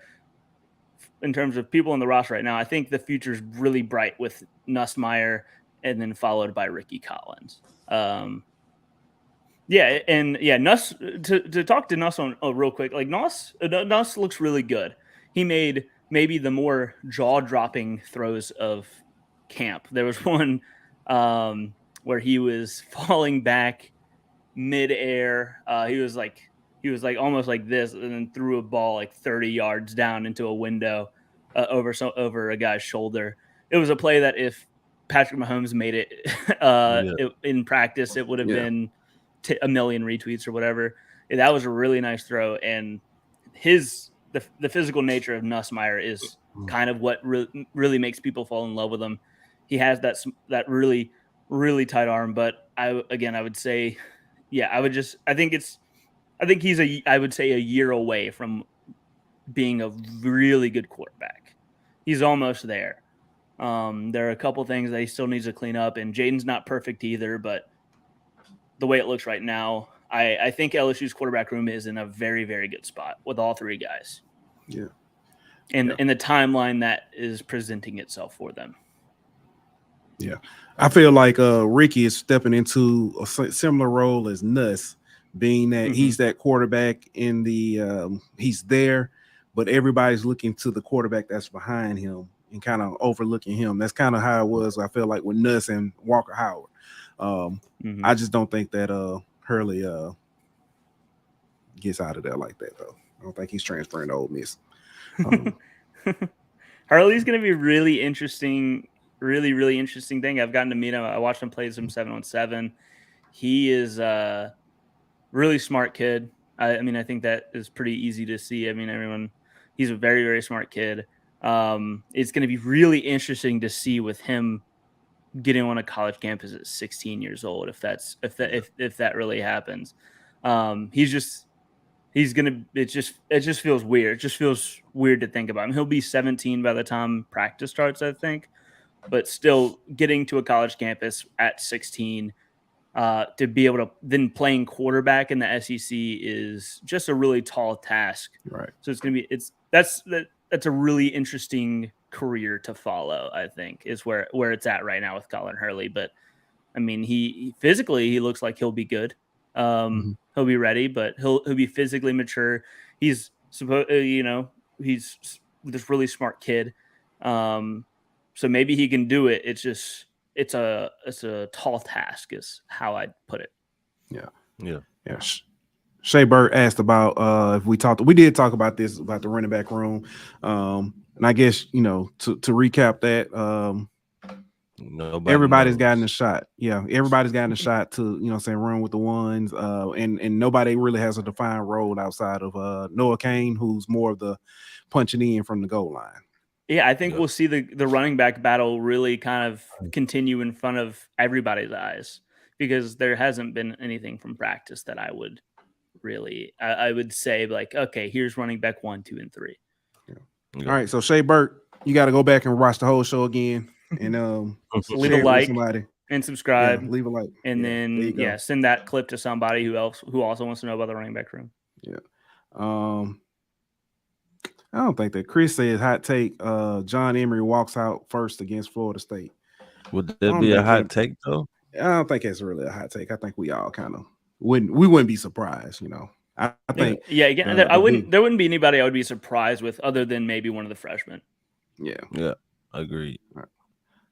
in terms of people on the roster right now, I think the future is really bright with Nussmeier and then followed by Ricky Collins. Nuss, to talk to Nuss on real quick, like Nuss looks really good. He made maybe the more jaw-dropping throws of camp. There was one where he was falling back midair. He was like almost like this, and then threw a ball like 30 yards down into a window over a guy's shoulder. It was a play that if Patrick Mahomes made it in practice, it would have been a million retweets or whatever. That was a really nice throw, and the physical nature of Nussmeier is kind of what really makes people fall in love with him. He has that really, really tight arm, but I would say, I think he's a year away from being a really good quarterback. He's almost there. There are a couple things that he still needs to clean up, and Jaden's not perfect either, but the way it looks right now, I think LSU's quarterback room is in a very, very good spot with all three guys. Yeah. And in the timeline that is presenting itself for them. Yeah. I feel like Ricky is stepping into a similar role as Nuss, being that he's that quarterback in the he's there, but everybody's looking to the quarterback that's behind him and kind of overlooking him. That's kind of how it was, I feel like, with Nuss and Walker Howard. I just don't think that Hurley gets out of there like that, though. I don't think he's transferring to Ole Miss. Hurley's going to be really interesting, really, really interesting thing. I've gotten to meet him. I watched him play some 7-on-7. He is a really smart kid. I mean, I think that is pretty easy to see. I mean, he's a very, very smart kid. It's going to be really interesting to see with him getting on a college campus at 16 years old, if that really happens. It just feels weird. It just feels weird to think about him. He'll be 17 by the time practice starts, I think, but still getting to a college campus at 16 to be able to then playing quarterback in the SEC is just a really tall task. Right. So it's going to be, that's a really interesting career to follow, I think, is where it's at right now with Colin Hurley. But I mean, he physically, he looks like he'll be good. He'll be ready, but he'll be physically mature. He's he's this really smart kid. So maybe he can do it. It's a tall task is how I'd put it. Yeah. Shea Burt asked about if we did talk about this, about the running back room. And I guess, to recap that, everybody's gotten a shot. Yeah, everybody's gotten a shot to, run with the ones. And nobody really has a defined role outside of Noah Kane, who's more of the punching in from the goal line. Yeah, I think we'll see the running back battle really kind of continue in front of everybody's eyes, because there hasn't been anything from practice that I would really, I would say like, okay, here's running back 1, 2, and 3. All right, so Shea Burt, you got to go back and watch the whole show again, and leave a like and subscribe. Yeah, leave a like, and then send that clip to somebody who also wants to know about the running back room. Yeah, I don't think that Chris said hot take. John Emery walks out first against Florida State. Would that be a hot take though? I don't think it's really a hot take. I think we all kind of wouldn't be surprised, I think. Yeah, again, there wouldn't be anybody I would be surprised with other than maybe one of the freshmen. Yeah. Agreed.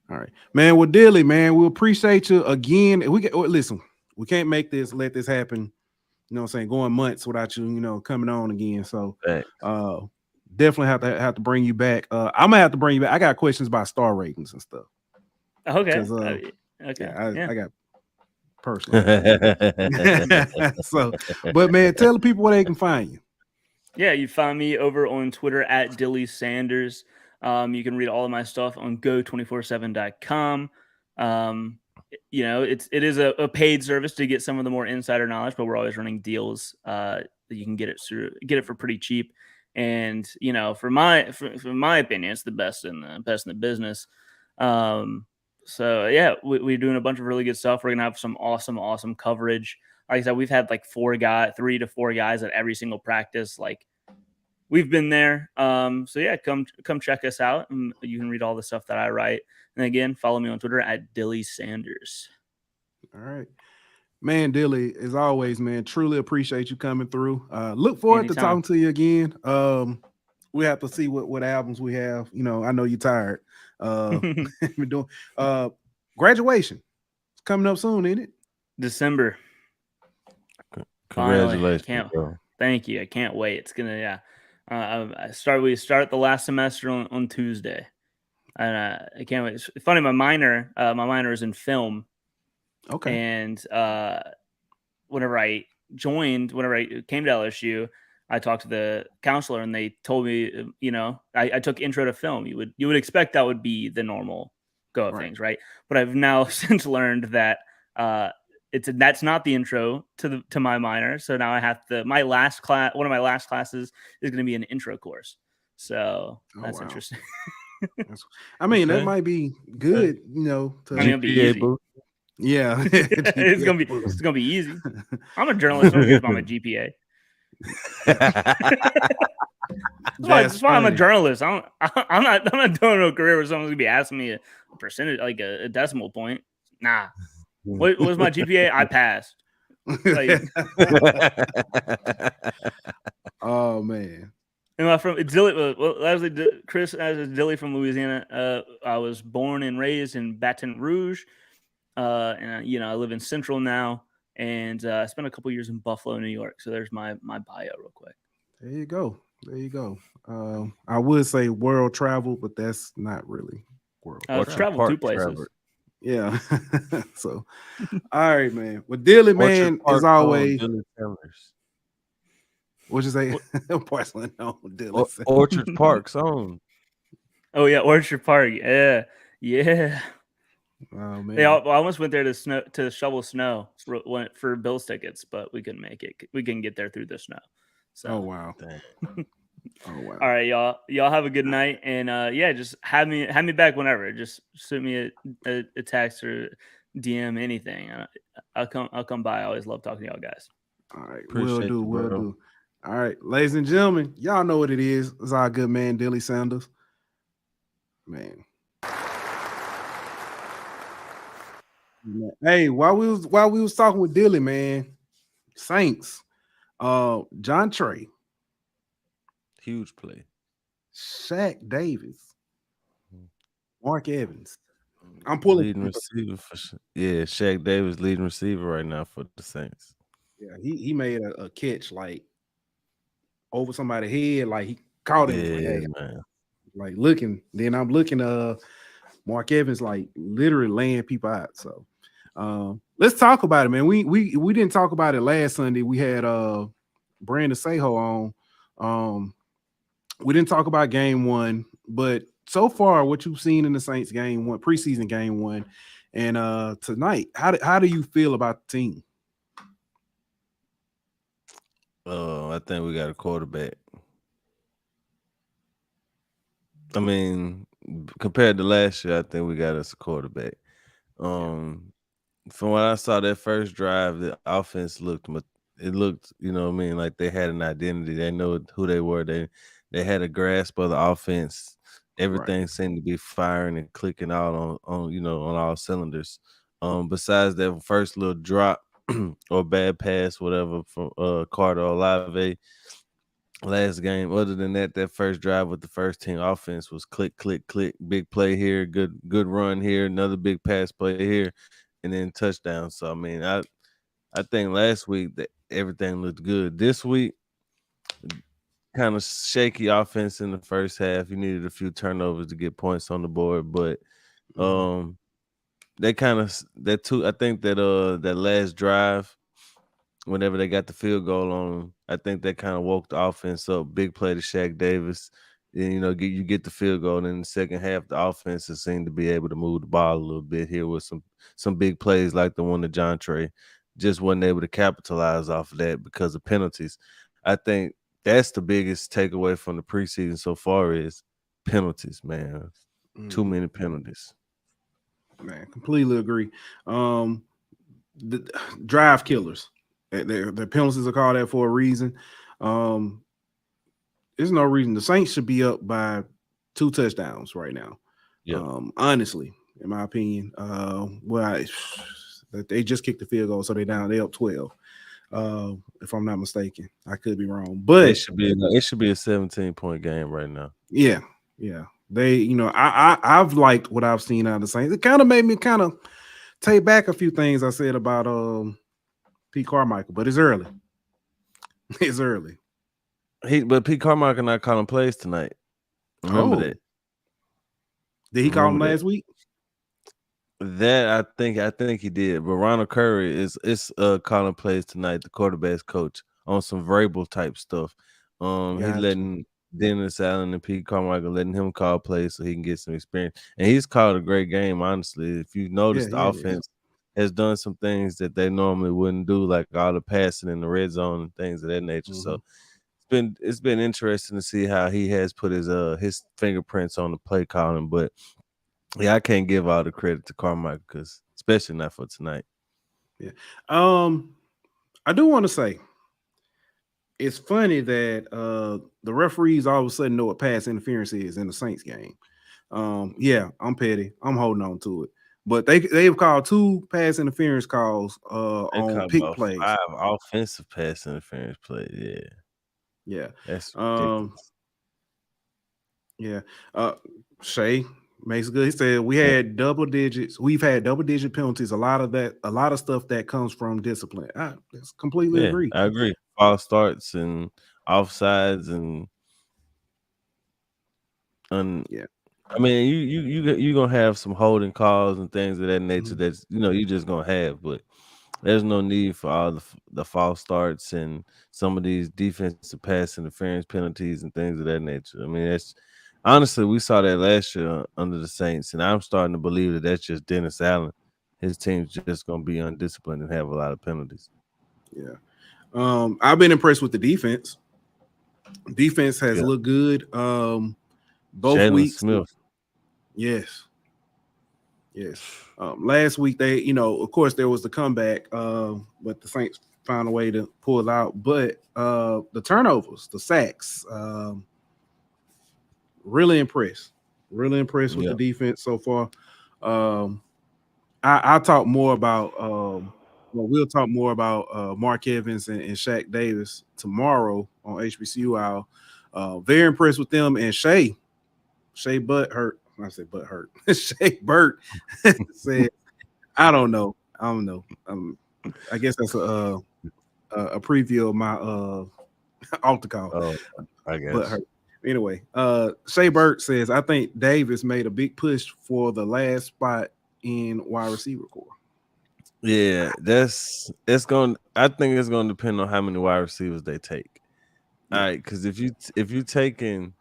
All right, man. Well, Dilly, man, we appreciate you again. Listen, we can't let this happen. You know what I'm saying? Going months without you, coming on again. So Thanks. definitely have to bring you back. I'm gonna have to bring you back. I got questions about star ratings and stuff. Okay. Okay. Yeah, I got personal. So, but man, tell the people where they can find you. Yeah, you find me over on Twitter at Dilly Sanders. You can read all of my stuff on go247.com. It is a paid service to get some of the more insider knowledge, but we're always running deals that you can get it for pretty cheap. And for my opinion, it's the best in the business. So yeah, we're doing a bunch of really good stuff. We're gonna have some awesome coverage. Like I said, we've had like 3 to 4 guys at every single practice. Like we've been there. So yeah, come check us out, and you can read all the stuff that I write. And again, follow me on Twitter at Dilly Sanders. All right, man, Dilly, as always, man, truly appreciate you coming through. Look forward to talking to you again. We have to see what albums we have. I know you're tired. We're doing graduation. It's coming up soon, ain't it? December. Congratulations, bro. Thank you. I can't wait. It's gonna we start the last semester on Tuesday, and I can't wait. It's funny. My minor is in film. Okay. And whenever I came to LSU, I talked to the counselor, and they told me, I took intro to film. You would expect that would be the normal go of things, right? But I've now since learned that that's not the intro to my minor. So now I have one of my last classes is going to be an intro course. So that's interesting. That might be good, it'll be easy. Yeah, it's gonna be easy. I'm a journalist. I don't care about my GPA. That's why I'm a journalist. I'm not doing a career where someone's gonna be asking me a percentage, like a decimal point. Nah. What was my GPA? I passed. Oh man. Am I from Dilly? Leslie, Chris, as Dilly from Louisiana. I was born and raised in Baton Rouge. And I live in Central now, and I spent a couple years in Buffalo, New York. So there's my bio real quick. There you go. I would say world travel, but that's not really world. I've traveled 2 places. Travel. Yeah. So, all right, man. Well, Dilly, man, as always. What'd you say? Porcelain on Dilly. Orchard Park song. Oh yeah, Orchard Park. Yeah. Oh man, I almost went there to shovel snow for Bills tickets, but we couldn't make it. We couldn't get there through the snow. So. Oh wow. Oh wow. All right, y'all. Y'all have a good night, and just have me back whenever. Just send me a text or DM, anything. I'll come by. I always love talking to y'all guys. All right, we'll do. All right, ladies and gentlemen, y'all know what it is. It's our good man Dilly Sanders. Man. Hey, while we was talking with Dilly, man, Saints, John Trey, huge play, Shaq Davis, Mark Evans. I'm pulling leading receiver for Shaq Davis, leading receiver right now for the Saints. Yeah, he made a catch like over somebody's head, like he caught him. Yeah, man. Like looking, then I'm looking. Mark Evans like literally laying people out. So. Let's talk about it, man. We didn't talk about it last Sunday. We had Brandon Seho on. We didn't talk about game 1, but so far, what you've seen in the Saints game 1, preseason game 1, and tonight, how do you feel about the team? I think we got a quarterback. I mean, compared to last year, I think we got us a quarterback. From what I saw that first drive, the offense looked, like they had an identity. They know who they were. They had a grasp of the offense. Everything seemed to be firing and clicking out on all cylinders. Besides that first little drop or bad pass, whatever, from Carter Olave, last game. Other than that, that first drive with the first team offense was click, click, click, big play here, good run here, another big pass play here, and then touchdown. So I mean, I think last week that everything looked good. This week, kind of shaky offense in the first half. You needed a few turnovers to get points on the board, but they kind of I think that that last drive, whenever they got the field goal on them, I think that kind of woke the offense up. Big play to Shaq Davis. And, you get the field goal. And in the second half, the offense has seemed to be able to move the ball a little bit here with some big plays like the one to John Trey. Just wasn't able to capitalize off of that because of penalties. I think that's the biggest takeaway from the preseason so far is penalties, man. Too many penalties. Man, completely agree. The drive killers. The penalties are called that for a reason. There's no reason the Saints should be up by 2 touchdowns right now. Yeah. Honestly, in my opinion, they just kicked the field goal, so they up 12. If I'm not mistaken, I could be wrong, but it should be a 17-point game right now. Yeah. They, I've liked what I've seen out of the Saints. It kind of made me kind of take back a few things I said about Pete Carmichael, but it's early. It's early. But Pete Carmichael not calling plays tonight. Remember that? Did he call him last week? That I think he did. But Ronald Curry is calling plays tonight, the quarterback's coach, on some verbal type stuff. He's letting Dennis Allen and Pete Carmichael letting him call plays so he can get some experience. And he's called a great game, honestly. If you notice, the offense has done some things that they normally wouldn't do, like all the passing in the red zone and things of that nature. So it's been interesting to see how he has put his fingerprints on the play calling. But yeah, I can't give all the credit to Carmichael because especially not for tonight. Yeah. I do want to say it's funny that the referees all of a sudden know what pass interference is in the Saints game. Yeah, I'm petty. I'm holding on to it. But they've called 2 pass interference calls on pick plays. 5 offensive pass interference plays. Yeah. That's ridiculous. Yeah. Shay makes it good. He said we've had double digit penalties. A lot of stuff that comes from discipline. I completely agree. I agree. False starts and offsides and I mean, you gonna have some holding calls and things of that nature that's you just gonna have, but there's no need for all the false starts and some of these defensive pass interference penalties and things of that nature. I mean, honestly, we saw that last year under the Saints, and I'm starting to believe that that's just Dennis Allen. His team's just gonna be undisciplined and have a lot of penalties. Yeah. I've been impressed with the defense. Defense has looked good. Both Jalen weeks. Smith. Yes. Last week they, of course there was the comeback, but the Saints found a way to pull it out. But the turnovers, the sacks, really impressed. Really impressed with the defense so far. I'll talk more about we'll talk more about Mark Evans and Shaq Davis tomorrow on HBCU Hour. Very impressed with them. And Shea Butthurt. I said Butthurt. Shea Burt said, I don't know. I guess that's a preview of my altar call. Oh, I guess. Butthurt. Anyway, Shea Burt says, I think Davis made a big push for the last spot in wide receiver core. Yeah, I think it's going to depend on how many wide receivers they take. All right, because if you taking,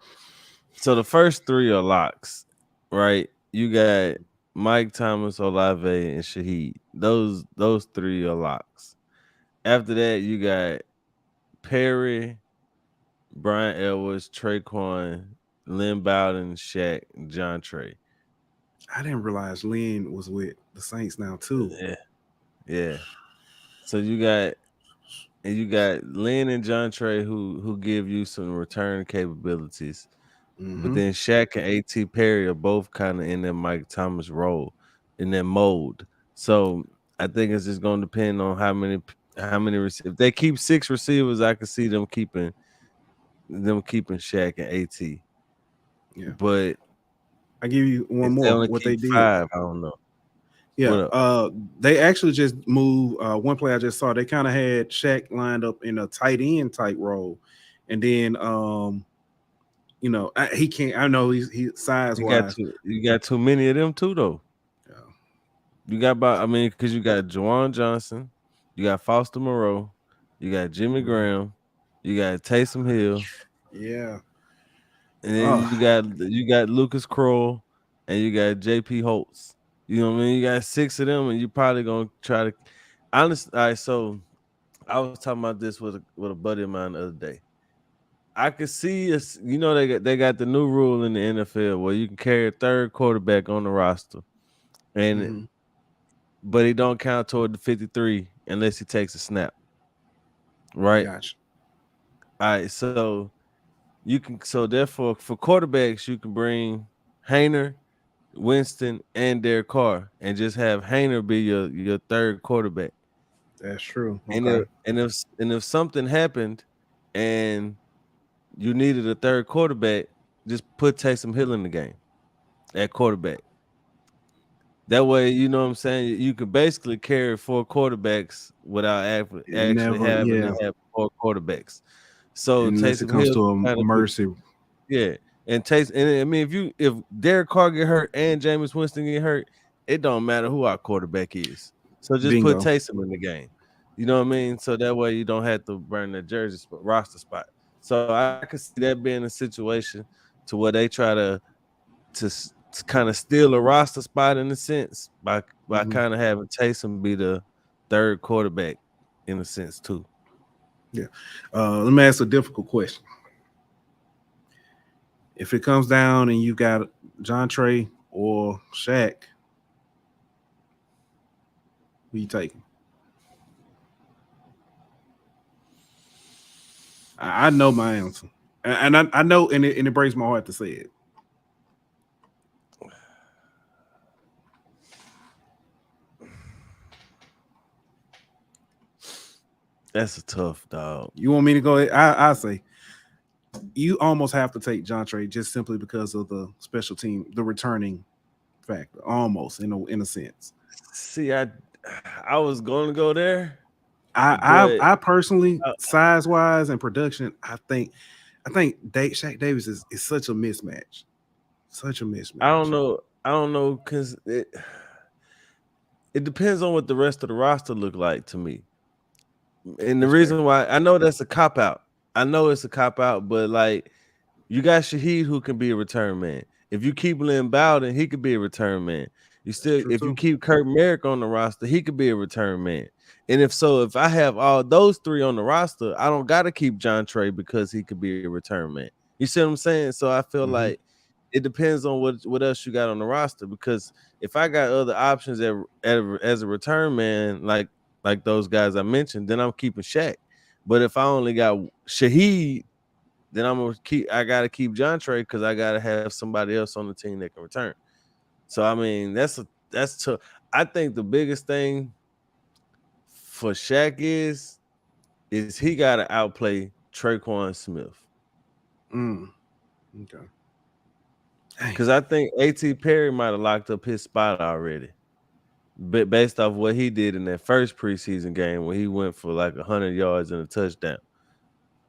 so the first 3 are locks, right? You got Mike Thomas, Olave, and Shaheed. Those 3 are locks. After that, you got Perry, Brian Edwards, Traquan, Lynn Bowden, Shaq, John Trey. I didn't realize Lynn was with the Saints now too. Yeah. So you got Lynn and John Trey who give you some return capabilities. But then Shaq and A.T. Perry are both kind of in that Mike Thomas role, in that mold. So I think it's just going to depend on how many receivers. If they keep 6 receivers, I can see them keeping them keeping Shaq and AT. Yeah. But I give you one if more. they only What keep they did. 5, I don't know. Yeah. What up? They actually just moved. One play I just saw. They kind of had Shaq lined up in a tight end type role, and then you know, he can't. I know he size wise. You got too many of them too, though. Yeah. You got because you got Juwan Johnson, you got Foster Moreau, you got Jimmy Graham, you got Taysom Hill, Yeah. and then you got Lucas Kroll, and you got JP Holtz. You know what I mean? You got 6 of them, and you probably gonna try to. Honestly, all right. So I was talking about this with a buddy of mine the other day. I could see us. You know they got the new rule in the NFL where you can carry a third quarterback on the roster, and but he don't count toward the 53 unless he takes a snap. Right. Gotcha. All right. So you can. So therefore, for quarterbacks, you can bring Hayner, Winston, and Derek Carr, and just have Hayner be your third quarterback. That's true. And Okay. if something happened, and you needed a third quarterback, just put Taysom Hill in the game at quarterback. That way, you know what I'm saying? You could basically carry 4 quarterbacks without actually having to have 4 quarterbacks. So unless it Taysom comes Hill to a mercy. Yeah. And I mean, if Derek Carr get hurt and Jameis Winston get hurt, it don't matter who our quarterback is. So just put Taysom in the game. You know what I mean? So that way you don't have to burn the roster spot. So I could see that being a situation to where they try to kind of steal a roster spot in a sense by kind of having Taysom be the third quarterback in a sense too. Yeah. Let me ask a difficult question. If it comes down and you got John Trey or Shaq, who you taking? I know my answer, and I know, and it breaks my heart to say it. That's a tough dog. You want me to go? I say you almost have to take John Trey just simply because of the special team, the returning factor, almost in a sense. See, I was going to go there. I personally, size wise and production, I think Shaq Davis is such a mismatch. Such a mismatch. I don't know because it depends on what the rest of the roster look like to me. And the reason why I know that's a cop out. I know it's a cop out, but like you got Shaheed who can be a return man. If you keep Lynn Bowden, he could be a return man. You keep Kurt Merrick on the roster, he could be a return man. And if I have all those 3 on the roster, I don't gotta keep John Trey because he could be a return man. You see what I'm saying? So I feel like it depends on what else you got on the roster. Because if I got other options as a return man, like those guys I mentioned, then I'm keeping Shaq. But if I only got Shaheed, then I gotta keep John Trey because I gotta have somebody else on the team that can return. So I mean, that's tough. I think the biggest thing for Shaq is he gotta outplay Traquan Smith. Okay. Because I think A.T. Perry might have locked up his spot already. But based off what he did in that first preseason game where he went for like 100 yards and a touchdown.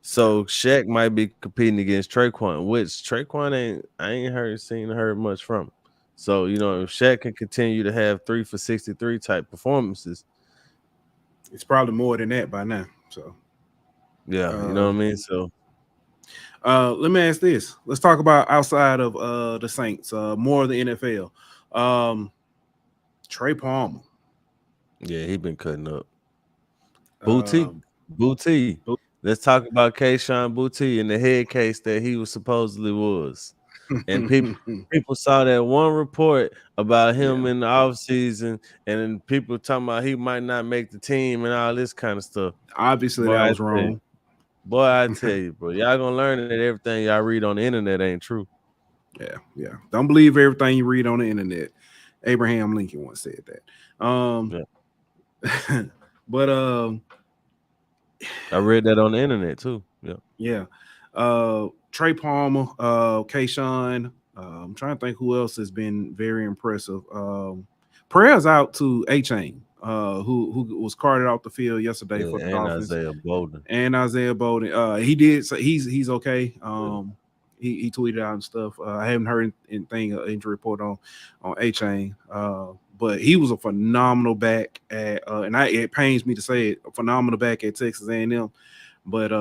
So Shaq might be competing against Traquan, which Traquan I ain't seen much from. So, you know, if Shaq can continue to have 3 for 63 type performances, it's probably more than that by now. So yeah, you know what I mean? So let me ask this. Let's talk about outside of the Saints, more of the NFL. Trey Palmer. Yeah, he been cutting up. Booty. Let's talk about Kayshawn Booty and the head case that he was supposedly was. And people saw that one report about him in the offseason, and then people talking about he might not make the team and all this kind of stuff. Obviously, that was wrong. Boy, I tell you, bro, y'all gonna learn that everything y'all read on the internet ain't true. Yeah. Don't believe everything you read on the internet. Abraham Lincoln once said that. But I read that on the internet too. Yeah. Trey Palmer, Kayshawn. I'm trying to think who else has been very impressive. Prayers out to A-Chain, who was carted off the field yesterday for the Dolphins. Isaiah Bolden. He did say he's okay. He tweeted out and stuff. I haven't heard anything injury report on A-Chain. But he was a phenomenal back at it pains me to say it, a phenomenal back at Texas A&M. But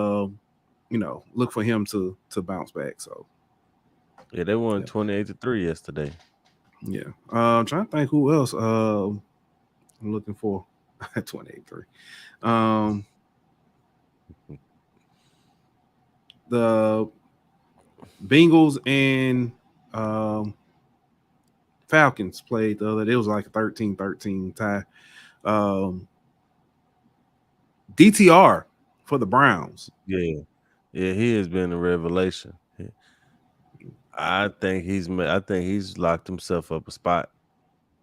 look for him to bounce back. So yeah, they won 28-3 yesterday. Yeah. I'm trying to think who else I'm looking for. 28-3. The Bengals and Falcons played the other day. It was like a 13-13 tie. DTR for the Browns. Yeah, he has been a revelation. I think he's locked himself up a spot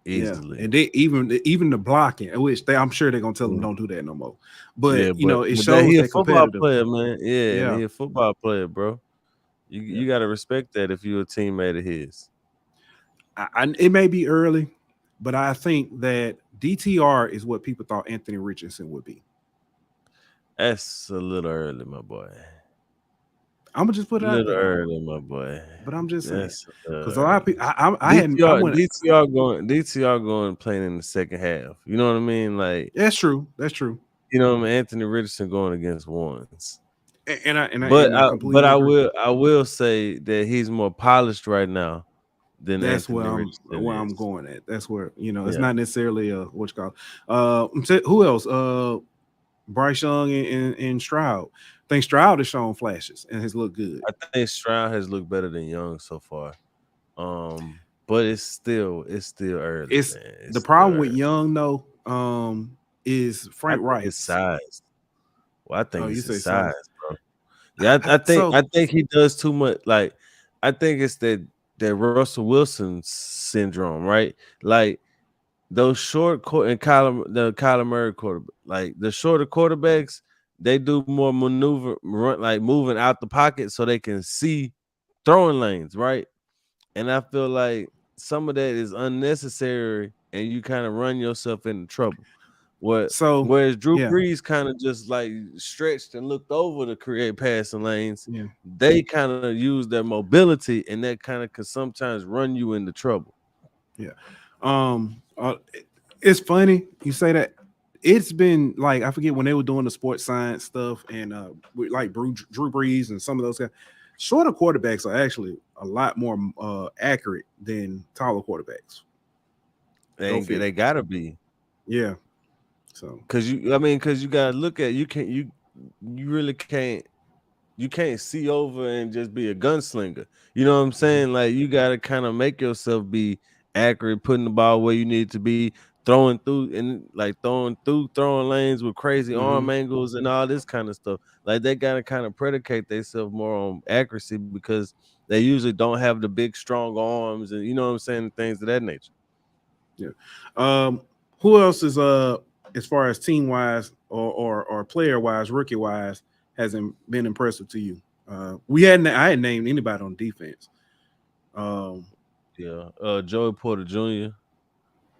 easily. Yeah. And they even the blocking, which I'm sure they're gonna tell them don't do that no more. But it shows he's they're a football competitive player, man. Yeah, he's a football player, bro. You got to respect that if you're a teammate of his. It may be early, but I think that DTR is what people thought Anthony Richardson would be. That's a little early, my boy. I'm gonna just put it out there. Early, my boy. But I'm just saying because a lot of people, DTR going playing in the second half. You know what I mean? Like that's true. You know what I mean? Anthony Richardson going against ones. But I will say that he's more polished right now than that's where I'm going at. That's where it's not necessarily what you call. Who else? Bryce Young and Stroud. I think Stroud has shown flashes and has looked good. I think Stroud has looked better than Young so far. But it's still early. It's the problem with Young though. Is Frank Wright his size? Well, I think it's his size, bro. Yeah, I think he does too much. Like, I think it's that Russell Wilson syndrome, right? Like those short the Kyler Murray quarterback, like the shorter quarterbacks, they do more moving out the pocket so they can see throwing lanes, right? And I feel like some of that is unnecessary, and you kind of run yourself into trouble. Whereas Drew Brees kind of just like stretched and looked over to create passing lanes, they kind of use their mobility, and that kind of could sometimes run you into trouble. Yeah. It's funny you say that. It's been like, I forget when they were doing the sports science stuff and like Drew Brees and some of those guys. Shorter quarterbacks are actually a lot more accurate than taller quarterbacks. They gotta be. Yeah. So because you gotta look at you really can't see over and just be a gunslinger. You know what I'm saying? Like you gotta kind of make yourself be accurate, putting the ball where you need to be, throwing throwing lanes with crazy arm angles and all this kind of stuff. Like they gotta kind of predicate themselves more on accuracy because they usually don't have the big strong arms and you know what I'm saying, things of that nature. Yeah. Who else is as far as team wise or player wise, rookie wise, hasn't been impressive to you? I hadn't named anybody on defense. Joey Porter Jr.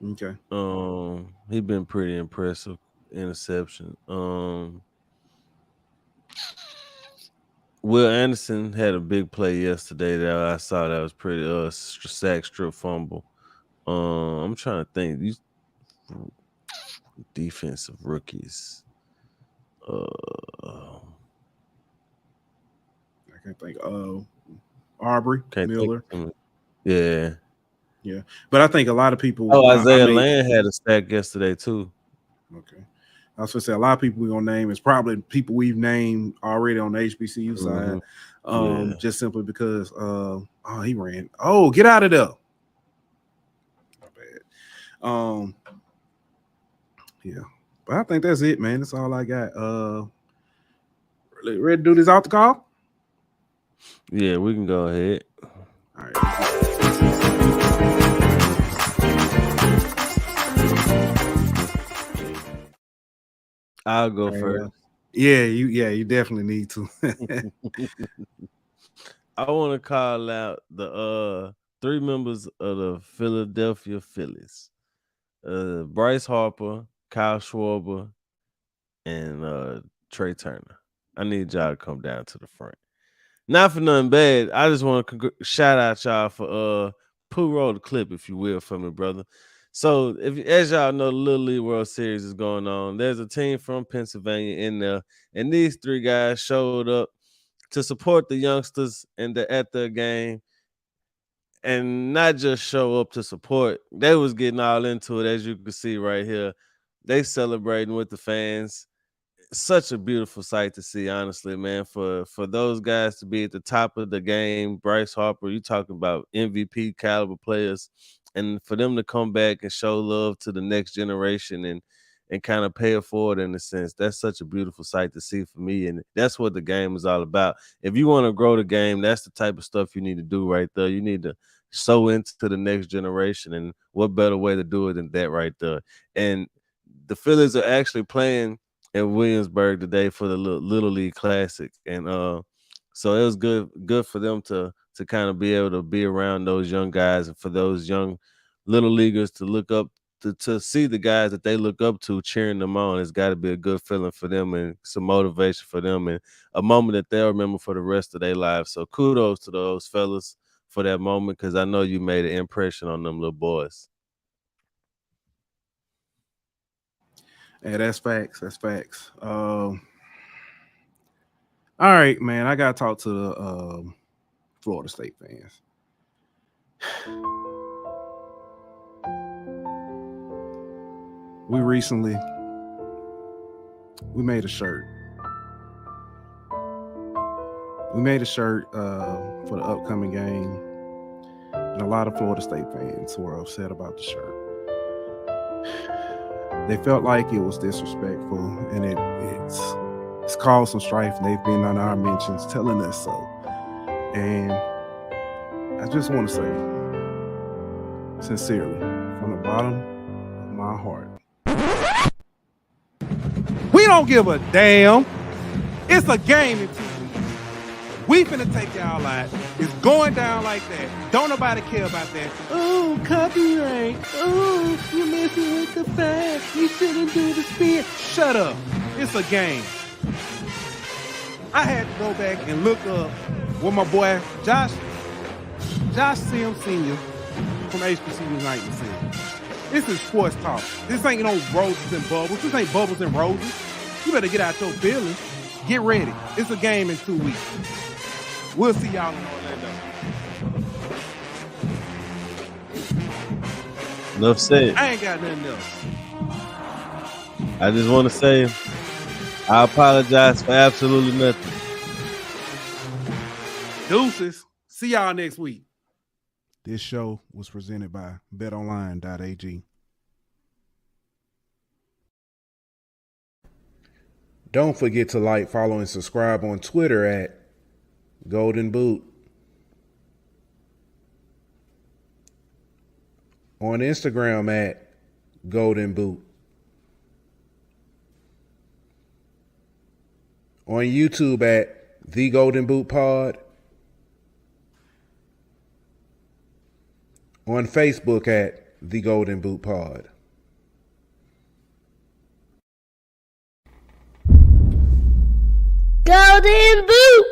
Okay. He's been pretty impressive. Interception. Will Anderson had a big play yesterday that I saw that was pretty sack strip fumble. I'm trying to think these defensive rookies. I can't think. Aubrey Miller. Yeah. But I think a lot of people. Isaiah Land had a sack yesterday too. Okay. I was going to say a lot of people we're going to name is probably people we've named already on the HBCU side. Just simply because he ran. Oh, get out of there. Not bad. But I think that's it, man. That's all I got. Ready to do this out the call? Yeah, we can go ahead. All right. I'll go first. You definitely need to. I want to call out the 3 members of the Philadelphia Phillies. Bryce Harper, Kyle Schwarber, and Trey Turner. I need y'all to come down to the front. Not for nothing bad. I just want to shout out y'all for roll the clip, if you will, for me, brother. So, as y'all know, the Little League World Series is going on. There's a team from Pennsylvania in there, and these 3 guys showed up to support the youngsters at the game, and not just show up to support. They was getting all into it, as you can see right here. They celebrating with the fans. Such a beautiful sight to see, honestly, man. For those guys to be at the top of the game, Bryce Harper, you talking about MVP caliber players, and for them to come back and show love to the next generation and kind of pay it forward in a sense, that's such a beautiful sight to see for me, and that's what the game is all about. If you want to grow the game, that's the type of stuff you need to do right there. You need to sow into the next generation, and what better way to do it than that right there? And the Phillies are actually playing in Williamsburg today for the Little League Classic, and so it was good for them to kind of be able to be around those young guys, and for those young little leaguers to look up to see the guys that they look up to cheering them on. It's got to be a good feeling for them and some motivation for them, and a moment that they'll remember for the rest of their lives. So kudos to those fellas for that moment, because I know you made an impression on them little boys. Yeah, that's facts. That's facts. All right, man. I gotta talk to the Florida State fans. We made a shirt. We made a shirt for the upcoming game, and a lot of Florida State fans were upset about the shirt. They felt like it was disrespectful, and it's caused some strife. They've been on our mentions telling us so. And I just want to say, sincerely, from the bottom of my heart, we don't give a damn. It's a game in 2 weeks. We finna take y'all out. It's going down like that. Don't nobody care about that. Oh, copyright. Oh, you're messing with the facts. You shouldn't do the spin. Shut up. It's a game. I had to go back and look up what my boy Josh Sims Sr. from HBCU United said. This is sports talk. This ain't no roses and bubbles. This ain't bubbles and roses. You better get out your feelings. Get ready. It's a game in 2 weeks. We'll see y'all in Orlando. Enough said. I ain't got nothing else. I just want to say I apologize for absolutely nothing. Deuces. See y'all next week. This show was presented by betonline.ag. Don't forget to like, follow, and subscribe on Twitter at Golden Boot. On Instagram at Golden Boot. On YouTube at The Golden Boot Pod. On Facebook at The Golden Boot Pod. Golden Boot!